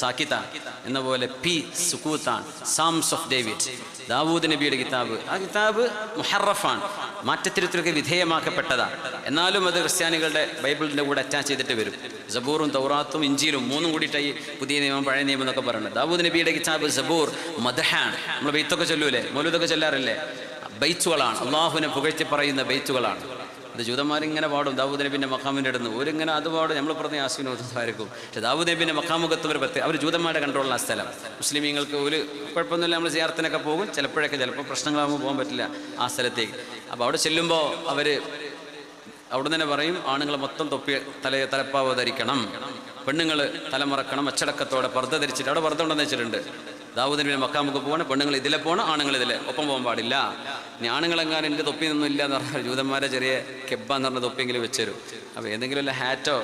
സാക്കിത്താണ് എന്ന പോലെ P സുക്കൂത്താണ്. സാംസ് ഓഫ് ഡേവിഡ്, ദാവൂദ് നബിയുടെ കിതാബ്. ആ കിതാബ് മുഹറഫാണ്, മാറ്റത്തിരുത്തിലൊക്കെ വിധേയമാക്കപ്പെട്ടതാണ്. എന്നാലും അത് ക്രിസ്ത്യാനികളുടെ ബൈബിളിൻ്റെ കൂടെ അറ്റാച്ച് ചെയ്തിട്ട് വരും. സബൂറും തൗറാത്തും ഇഞ്ചീലും മൂന്നും കൂടിയിട്ടായി പുതിയ നിയമം പഴയ നിയമം എന്നൊക്കെ പറയുന്നത്. ദാവൂദ് നബിയുടെ കിതാബ് സബൂർ മദ്ഹാണ്. നമ്മൾ ബൈത്തൊക്കെ ചൊല്ലൂലേ, മൗലൂദൊക്കെ ചൊല്ലാറില്ലേ? ബൈത്തുകളാണ്, അള്ളാഹുവിനെ പുകഴ്ത്തി പറയുന്ന ബൈത്തുകളാണ്. അത് ജൂതന്മാരിങ്ങനെ പാടും ദാവൂദ് നബിൻ്റെ മഖാമിൻ്റെ അടുത്ത്. ഒരിങ്ങനെ അത് പാടും. നമ്മൾ പറഞ്ഞ യാസീനോദായിരിക്കും. പക്ഷേ ദാവൂദ് നബിൻ്റെ മഖാമുഖത്ത് ഒരു പ്രത്യേക, അവർ ജൂതന്മാരുടെ കൺട്രോളിലുള്ള സ്ഥലം. മുസ്ലിമീങ്ങൾക്ക് ഒരു കുഴപ്പമൊന്നുമില്ല. നമ്മൾ സിയാറത്തിനൊക്കെ പോകും. ചിലപ്പോൾ പ്രശ്നങ്ങളാകുമ്പോൾ പോകാൻ പറ്റില്ല ആ സ്ഥലത്തേക്ക്. അപ്പോൾ അവിടെ ചെല്ലുമ്പോൾ അവർ അവിടെ തന്നെ പറയും, ആണുങ്ങൾ മൊത്തം തലപ്പാവ് ധരിക്കണം, പെണ്ണുങ്ങൾ തലമറക്കണം, അച്ചടക്കത്തോടെ പർദ്ദ ധരിച്ചിട്ട്. അവിടെ പർദ്ദ ഉണ്ടെന്ന് വെച്ചിട്ടുണ്ട്. ദാവൂദ് നബിയുടെ മഖാമുക്ക് പോകണം, പെണ്ണുങ്ങൾ ഇതിലെ പോകണം, ആണുങ്ങൾ ഇതിലെ ഒപ്പം പോകാൻ പാടില്ല. ഇനി ആണുങ്ങളെങ്ങാനും എൻ്റെ തൊപ്പിയൊന്നും ഇല്ല എന്ന് പറഞ്ഞാൽ ജൂതന്മാരെ ചെറിയ കെബ്ബാന്ന് പറഞ്ഞ തൊപ്പിയെങ്കിലും വെച്ചുതരും. അപ്പോൾ എന്തെങ്കിലും വല്ല ഹാറ്റോ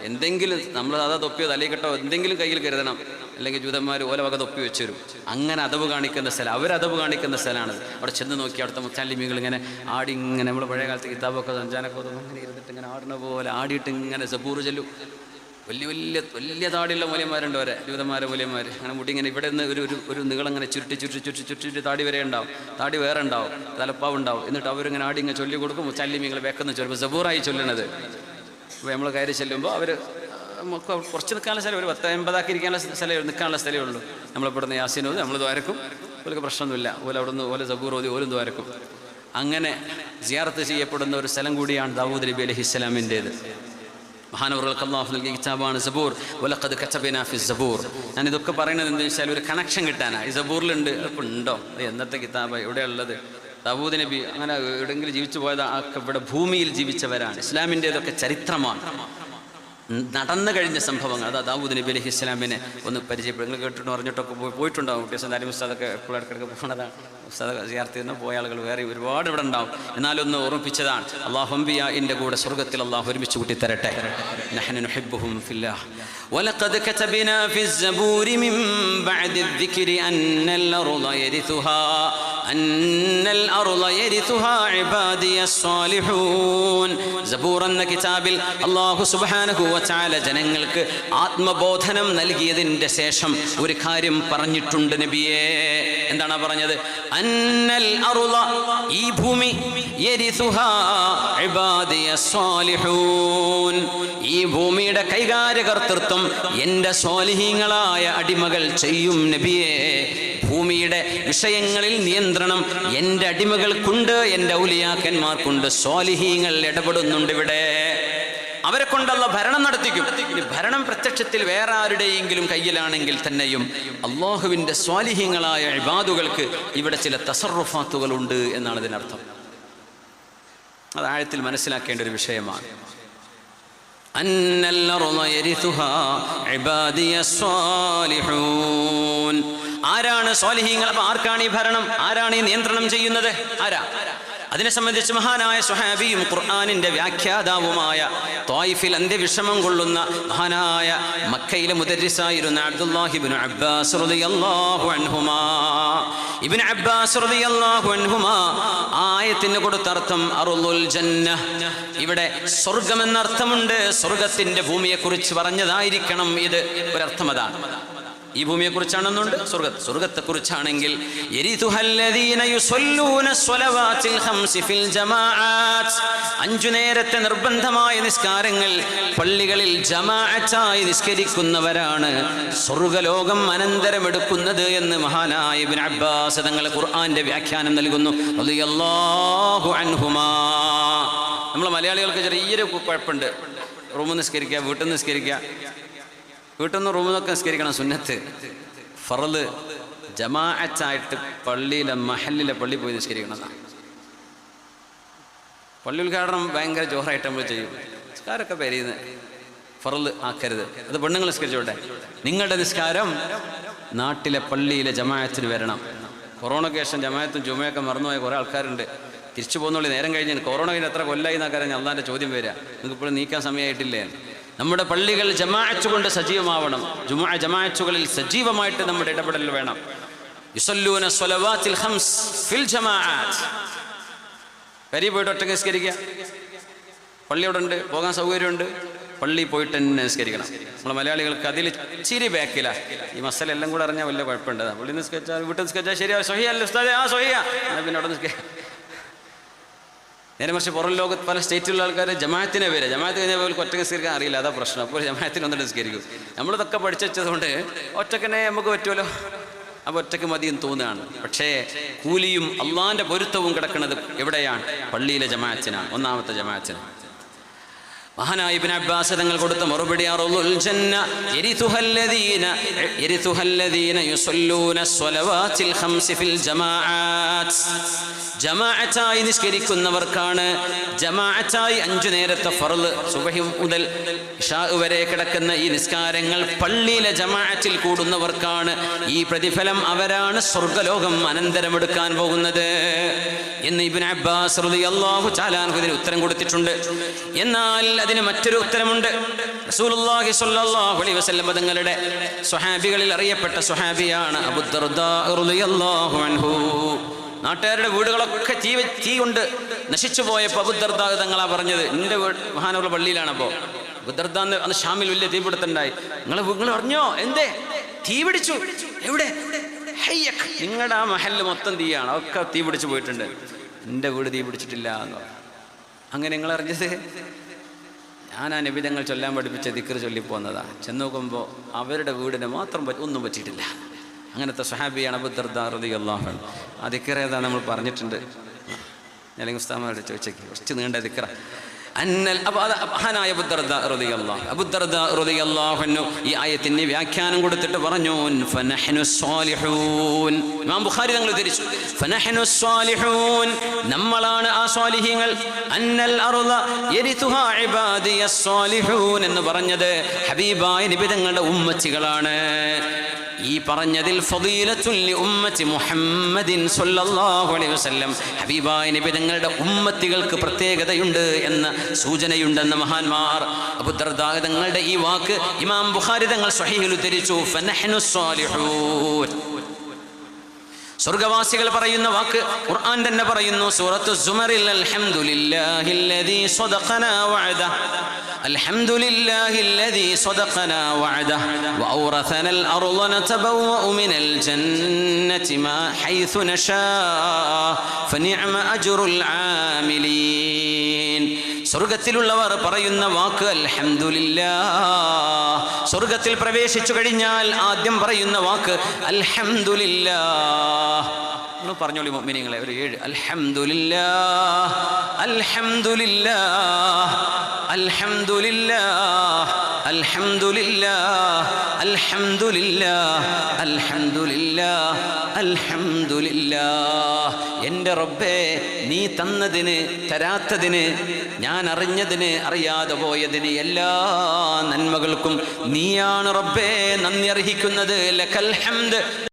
എന്തെങ്കിലും നമ്മൾ അതാ തൊപ്പിയോ തലയിക്കെട്ടോ എന്തെങ്കിലും കയ്യിൽ കരുതണം. അല്ലെങ്കിൽ ജൂതന്മാർ ഓല വക തൊപ്പി വെച്ചുതരും. അങ്ങനെ അതവ് കാണിക്കുന്ന സ്ഥലം, അവരതവ് കാണിക്കുന്ന സ്ഥലമാണത്. അവിടെ ചെന്ന് നോക്കി അവിടുത്തെ മുച്ചാലിമികൾ ഇങ്ങനെ ആടി, ഇങ്ങനെ നമ്മൾ പഴയ കാലത്ത് കിതാബൊക്കെ സഞ്ചാനൊക്കെ അങ്ങനെ ഇരുന്നിട്ട് ഇങ്ങനെ ആടുന്ന പോലെ ആടിയിട്ട് ഇങ്ങനെ സബൂർ ചെല്ലും. വലിയ താടിയുള്ള മൂല്യന്മാരുണ്ട് വരെ, ജൂതന്മാരെ മൂല്യന്മാർ. അങ്ങനെ മുടി ഇങ്ങനെ ഇവിടെ നിന്ന് ഒരു നീളങ്ങനെ ചുരുട്ടി താടി വരെ ഉണ്ടാവും, താടി വേറെ ഉണ്ടാവും, തലപ്പാവ് ഉണ്ടാവും. എന്നിട്ട് അവരിങ്ങനെ ആടി ഇങ്ങനെ ചൊല്ലി കൊടുക്കും. മുച്ചാലിമികൾ വെക്കുന്ന ചൊല്ലുമ്പോൾ സബൂറായി ചൊല്ലണത്. അപ്പോൾ നമ്മൾ കയറി ചെല്ലുമ്പോൾ അവർ കുറച്ച് നിൽക്കാനുള്ള സ്ഥലം, ഒരു 10-50 ഇരിക്കാനുള്ള സ്ഥലം, നിൽക്കാനുള്ള സ്ഥലമേ ഉള്ളൂ. നമ്മളിപ്പെടുന്ന യാസീനോത് നമ്മൾ ദ്വാരക്കും. ഓർക്ക് പ്രശ്നമൊന്നുമില്ല. ഓല അവിടെ നിന്ന് ഓല സബൂർ ഓതി ഓലും ദ്വാരക്കും. അങ്ങനെ സിയാറത്ത് ചെയ്യപ്പെടുന്ന ഒരു സ്ഥലം കൂടിയാണ് ദാവൂദ് നബി അലൈഹിസ്സലാമിൻ്റേത്. മഹാനവറുകൾക്ക് അല്ലാഹു നൽകിയ കിതാബാണ് സബൂർ. വലഖദ് കതബ്നാ ഫിസ് സബൂർ. ഞാൻ ഇതൊക്കെ പറയുന്നത് എന്താണെന്ന് വെച്ചാൽ ഒരു കണക്ഷൻ കിട്ടാനാണ്. ഈ സബൂറിലുണ്ട്, അപ്പോൾ ഉണ്ടോ, അത് എന്നത്തെ കിതാബ്, എവിടെയുള്ളത്? ദാവൂദ് നബി അങ്ങനെ എവിടെയെങ്കിലും ജീവിച്ചു പോയത്? ഇവിടെ ഭൂമിയിൽ ജീവിച്ചവരാണ്. ഇസ്ലാമിൻ്റേതൊക്കെ ചരിത്രമാണ്, നടന്നു കഴിഞ്ഞ സംഭവങ്ങൾ. അതാ ദാവൂദ് നബി അലൈഹിസ്സലാമിനെ ഒന്ന് പരിചയപ്പെടും. നിങ്ങൾ കേട്ടിട്ട് പറഞ്ഞിട്ടൊക്കെ പോയിട്ടുണ്ടാവും. കുട്ടിയ സന്താരി മുസ്താദൊക്കെ എപ്പോഴും ഇടയ്ക്കിടയ്ക്ക് പോകണതാണ്. സിയാറത്തിന് പോയ ആളുകൾ വേറെ ഒരുപാട് ഇവിടെ ഉണ്ടാവും. എന്നാലൊന്ന് ഓർമ്മിപ്പിച്ചതാണ്. അല്ലാഹു അംബിയാഇന്റെ കൂടെ സ്വർഗ്ഗത്തിൽ അല്ലാഹു ഒരുമിച്ച് കൂട്ടി തരട്ടെ. നഹ്നു നുഹിബ്ബുഹും ഫില്ലാഹ്. വലഖദ് കതബ്നാ ഫിസ്സബൂരി മിൻ ബഅദി الذിക്രി അന്നൽ അർള യരിസുഹാ ഇബാദിയസ് സ്വാലിഹൂൻ. സബൂർ എന്ന കിതാബിൽ അല്ലാഹു സുബ്ഹാനഹു വ തആല ജനങ്ങൾക്ക് ആത്മബോധനം നൽകിയതിന്റെ ശേഷം ഒരു കാര്യം പറഞ്ഞിട്ടുണ്ട് നബിയേ. എന്താണ് പറഞ്ഞത്? അന്നൽ അർള, ഈ ഭൂമി, യരിസുഹാ ഇബാദിയസ് സ്വാലിഹൂൻ, ഈ ഭൂമിയുടെ കൈകാര്യകർത്തൃത്വം എൻ്റെ സ്വാലിഹീങ്ങളായ അടിമകൾ ചെയ്യും നബിയേ. ഭൂമിയുടെ വിഷയങ്ങളിൽ നിയന്ത്രണം എൻ്റെ അടിമകൾക്കുണ്ട്, എൻ്റെ ഔലിയാക്കന്മാർക്കുണ്ട്. സ്വാലിഹീങ്ങൾ ഇടപെടുന്നുണ്ട് ഇവിടെ. അവരെ കൊണ്ടുള്ള ഭരണം നടത്തിക്കും. ഇനി ഭരണം പ്രത്യക്ഷത്തിൽ വേറെ ആരുടെയെങ്കിലും കയ്യിലാണെങ്കിൽ തന്നെയും അള്ളാഹുവിൻ്റെ സ്വാലിഹീങ്ങളായ ഇബാദുകൾക്ക് ഇവിടെ ചില തസറുഫാത്തുകളുണ്ട് എന്നാണ് ഇതിനർത്ഥം. അത് ആഴത്തിൽ മനസ്സിലാക്കേണ്ട ഒരു വിഷയമാണ്. അന്നൽ അർള യരിസുഹാ ഇബാദിയസ് സ്വാലിഹൂൻ. ആരാണ് സ്വാലിഹീങ്ങൾ? അപ്പോൾ ആർക്കാണ് ഈ ഭരണം? ആരാണ് ഈ നിയന്ത്രണം ചെയ്യുന്നത്? ആരാ? അതിനെ സംബന്ധിച്ച് മഹാനായ സ്വഹാബിയും ഖുർആനിന്റെ വ്യാഖ്യാതാവുമായ ത്വായിഫിൽ അന്ത്യവിഷമം കൊള്ളുന്ന മഹാനായ മക്കയിലെ മുദർരിസായിരുന്ന അബ്ദുല്ലാഹി ഇബ്നു അബ്ബാസ് റളിയല്ലാഹു അൻഹുമാ, ഇബ്നു അബ്ബാസ് റളിയല്ലാഹു അൻഹുമാ ആയത്തിന് കൊടുത്ത അർത്ഥം അർളുൽ ജന്ന, ഇവിടെ സ്വർഗം എന്നർത്ഥമുണ്ട്. സ്വർഗത്തിന്റെ ഭൂമിയെക്കുറിച്ച് പറഞ്ഞതായിരിക്കണം ഇത്. ഒരർത്ഥം അതാണ്. ഈ ഭൂമിയെക്കുറിച്ചാണെന്നുണ്ട്, സ്വർഗത്തെക്കുറിച്ചാണെങ്കിൽ അഞ്ചു നേരത്തെ നിർബന്ധമായ നിസ്കാരങ്ങൾ പള്ളികളിൽ ജമാഅത്തായി നിസ്കരിക്കുന്നവരാണ് സ്വർഗലോകം അനന്തരമെടുക്കുന്നത് എന്ന് മഹാനായ ഇബ്നു അബ്ബാസ് തങ്ങൾ ഖുർആന്റെ വ്യാഖ്യാനം നൽകുന്നു റളിയല്ലാഹു അൻഹുമാ. നമ്മൾ മലയാളികൾക്ക് ചെറിയൊരു കുഴപ്പമുണ്ട്. റൂമിൽ നിസ്കരിക്കുക, വീട്ടിൽ നിന്ന് നിസ്കരിക്കുക. വീട്ടിൽ നിന്ന് റൂമിൽ നിന്നൊക്കെ നിസ്കരിക്കണം സുന്നത്ത്. ഫർള് ജമാഅത്തായിട്ട് പള്ളിയിലെ മഹല്ലിലെ പള്ളി പോയി നിസ്കരിക്കണതാണ്. പള്ളി ഉദ്ഘാടനം ഭയങ്കര ജോറായിട്ട് നമ്മൾ ചെയ്യും. നിസ്കാരമൊക്കെ പെരിയുന്നത് ഫർള് ആക്കരുത്. അത് പെണ്ണുങ്ങൾ നിസ്കരിച്ചോട്ടെ. നിങ്ങളുടെ നിസ്കാരം നാട്ടിലെ പള്ളിയിലെ ജമാഅത്തിന് വരണം. കൊറോണയ്ക്ക് ശേഷം ജമാഅത്തും ജുമയൊക്കെ മറന്നുപോയ കുറേ ആൾക്കാരുണ്ട്. തിരിച്ചു പോകുന്നുള്ളൂ. നേരം കഴിഞ്ഞ് കൊറോണ കഴിഞ്ഞ് എത്ര കൊല്ലായി എന്നൊക്കെ അള്ളാൻ്റെ ചോദ്യം വരിക. നിങ്ങൾക്ക് ഇപ്പോഴും നീക്കാൻ സമയമായിട്ടില്ലേ? നമ്മുടെ പള്ളികൾ ജമാഅത്ത് കൊണ്ട് സജീവമാവണം. ജമാഅത്തുകളിൽ സജീവമായിട്ട് നമ്മുടെ ഇടപെടൽ വേണം. യുസല്ലൂന സ്വലവാത്തിൽ ഖംസ് ഫിൽ ജമാഅത്ത്. പരി പോയിട്ട് ഒറ്റയ്ക്ക് നിസ്കരിക്കുക. പള്ളി അവിടെ ഉണ്ട്, പോകാൻ സൗകര്യമുണ്ട്. പള്ളി പോയിട്ട് തന്നെ നിസ്കരിക്കണം. നമ്മളെ മലയാളികൾക്ക് അതിൽ ഇച്ചിരി ബാക്കില. ഈ മസല എല്ലാം കൂടെ അറിഞ്ഞാൽ വലിയ കുഴപ്പമുണ്ട്. പള്ളി നിസ്കരിച്ചാൽ വീട്ടിൽ നിസ്കരിച്ചാൽ ശരിയാ, സഹിയല്ല ഉസ്താദേ, ആ സഹിയാ, എന്നാൽ പിന്നെ അവിടെ നിസ്കരിക്കുക. നേരെ മറിച്ച് പുറം ലോകത്ത് പല സ്റ്റേറ്റിലുള്ള ആൾക്കാർ ജമാഅത്തിനെ വരെ ജമാഅത്ത് കഴിഞ്ഞാൽ പോലും ഒറ്റയ്ക്ക് നിസ്കരിക്കാൻ അറിയില്ല. അതാ പ്രശ്നം. അപ്പോൾ ജമാഅത്തിന് വന്നിട്ട് നിസ്കരിക്കും. നമ്മളിതൊക്കെ പഠിച്ചു വെച്ചതുകൊണ്ട് ഒറ്റക്കനെ നമുക്ക് പറ്റുമല്ലോ, അപ്പോൾ ഒറ്റയ്ക്ക് മതിയെന്ന് തോന്നുകയാണ്. പക്ഷേ കൂലിയും അള്ളാന്റെ പൊരുത്തവും കിടക്കുന്നത് എവിടെയാണ്? പള്ളിയിലെ ജമാഅത്തിനാണ്, ഒന്നാമത്തെ ജമാഅത്തിന്. മഹാനായ ഇബ്നു അബ്ബാസ് തങ്ങൾ കൊടുത്ത മറുപടി അർളുൽ ജന്ന യരിസുഹല്ലദീന യുസല്ലൂന സ്വലവാത്തിൽ ഖംസ് ഫിൽ ജമാഅത്ത്. ജമാഅത്തായി നിസ്കരിക്കുന്നവർക്കാണ്, ജമാഅത്തായി 5 നേരത്തെ ഫർള് സുബഹി മുതൽ ഇശാ വരെ കിടക്കുന്ന ഈ നിസ്കാരങ്ങൾ പള്ളിയിലെ ജമാഅത്തിൽ കൂടുന്നവർക്കാണ് ഈ പ്രതിഫലം. അവരാണ് സ്വർഗ്ഗലോകം അനന്തരമെടുക്കാൻ പോകുന്നത് എന്ന് ഇബ്നു അബ്ബാസ് റളിയല്ലാഹു തആല അൻഹു ഇതിന് ഉത്തരം കൊടുത്തിട്ടുണ്ട്. എന്നാൽ അതിന് മറ്റൊരു ഉത്തരമുണ്ട്. റസൂലുള്ളാഹി സ്വല്ലല്ലാഹു അലൈഹി വസല്ലം തങ്ങളുടെ സ്വഹാബികളിൽ അറിയപ്പെട്ട സ്വഹാബിയാണ് അബൂ ദർദാ റളിയല്ലാഹു അൻഹു. നാട്ടുകാരുടെ വീടുകളൊക്കെ തീ കൊണ്ട് നശിച്ചു പോയപ്പോൾ അബൂ ദർദാ തങ്ങളാ പറഞ്ഞത്, എൻ്റെ വീട് മഹാനുള്ള പള്ളിയിലാണ്. അപ്പോൾ അബൂ ദർദാ അന്ന് ഷാമിൽ വലിയ തീപിടുത്തുണ്ടായി. നിങ്ങൾ അറിഞ്ഞോ? എന്തേ തീ പിടിച്ചു? എവിടെ? നിങ്ങളുടെ ആ മഹല്ല് മൊത്തം തീയാണ്, ഒക്കെ തീ പിടിച്ചു പോയിട്ടുണ്ട്. എൻ്റെ വീട് തീ പിടിച്ചിട്ടില്ല എന്ന് പറഞ്ഞു. അങ്ങനെ നിങ്ങൾ അറിഞ്ഞത്? ഞാൻ ആ നബി തങ്ങൾ ചൊല്ലാൻ പഠിപ്പിച്ച ദിക്ർ ചൊല്ലിപ്പോന്നതാ. ചെന്ന് നോക്കുമ്പോൾ അവരുടെ വീടിന് മാത്രം ഒന്നും പറ്റിയിട്ടില്ല. അങ്ങനത്തെ സ്വഹാബിയാണ് അബൂ ദർദാ റളിയല്ലാഹു അൻഹു. ആ ദിക്ർ ഏതാ നമ്മൾ പറഞ്ഞിട്ടുണ്ട്. അല്ലെങ്കിൽ ഉസ്താദ് ചോദിച്ചേക്ക്, കുറച്ച് നീണ്ട ദിക്ർ. അബൂ ദർദാ റളിയല്ലാഹു അൻഹു ഈ ആയത്തിന് വ്യാഖ്യാനം കൊടുത്തിട്ട് പറഞ്ഞു, ഫനഹ്നു സ്വാലിഹൂൻ. ഇമാം ബുഖാരി തങ്ങൾ ഉദ്ധരിച്ചു, ഫനഹ്നു സ്വാലിഹൂൻ, നമ്മളാണ് ആ സ്വാലിഹീങ്ങൾ. അന്നൽ അർള യരിസുഹാ ഇബാദിയസ് സ്വാലിഹൂൻ എന്ന് പറഞ്ഞത് ഹബീബായ നബി തങ്ങളുടെ ഉമ്മത്തികളാണ്. ഈ പറഞ്ഞതിൽ ഫളീലത്തുൽ ഉമ്മത്തി മുഹമ്മദിൻ സ്വല്ലല്ലാഹു അലൈഹി വസല്ലം, ഹബീബായ നബി തങ്ങളുടെ ഉമ്മത്തികൾക്ക് പ്രത്യേകതയുണ്ട് എന്ന സൂചനയുണ്ടെന്ന് മഹാന്മാർ. അബൂ ദർദാ തങ്ങളുടെ ഈ വാക്ക് ഇമാം ബുഖാരി തങ്ങൾ സ്വഹീഹിൽ ഉദ്ധരിച്ചു. ഫനഹ്നു സ്വാലിഹൂൻ, സ്വർഗവാസികൾ പറയുന്ന വാക്ക് ഖുർആൻ തന്നെ പറയുന്നു. സൂറത്തു സുമറിൽ അൽഹംദുലില്ലാഹില്ലദീ സ്വദഖനാ വഅദഹു അൽഹംദുലില്ലാഹില്ലദീ സ്വദഖനാ വഅദഹു വഔറഥനൽ അർള നതബവ്വഉ മിനൽ ജന്നതി മാ ഹൈഥു നശാ ഫനിഅമ അജ്റുൽ ആമിലീൻ. സ്വർഗത്തിലുള്ളവർ പറയുന്ന വാക്ക് അൽഹംദുലില്ലാഹ്. സ്വർഗത്തിൽ പ്രവേശിച്ചു കഴിഞ്ഞാൽ ആദ്യം പറയുന്ന വാക്ക് അൽഹംദുലില്ലാഹ്. നിങ്ങൾ പറഞ്ഞോളി മുഅ്മിനീങ്ങളെ, ഒരു 7 അൽഹംദുലില്ലാഹ് അൽഹംദുലില്ലാഹ് അൽഹംദുലില്ലാഹ് അൽഹംദുലില്ലാഹ് അൽഹംദുലില്ലാഹ് അൽഹംദുലില്ലാഹ് അൽഹംദുലില്ലാഹ്. എൻ്റെ റബ്ബേ, നീ തന്നതിന് തരാത്തതിന്, ഞാൻ അറിഞ്ഞതിന് അറിയാതെ പോയതിന് എല്ലാ നന്മകൾക്കും നീയാണ് റബ്ബേ നന്ദി അർഹിക്കുന്നത്. ലക്കൽ ഹംദ്.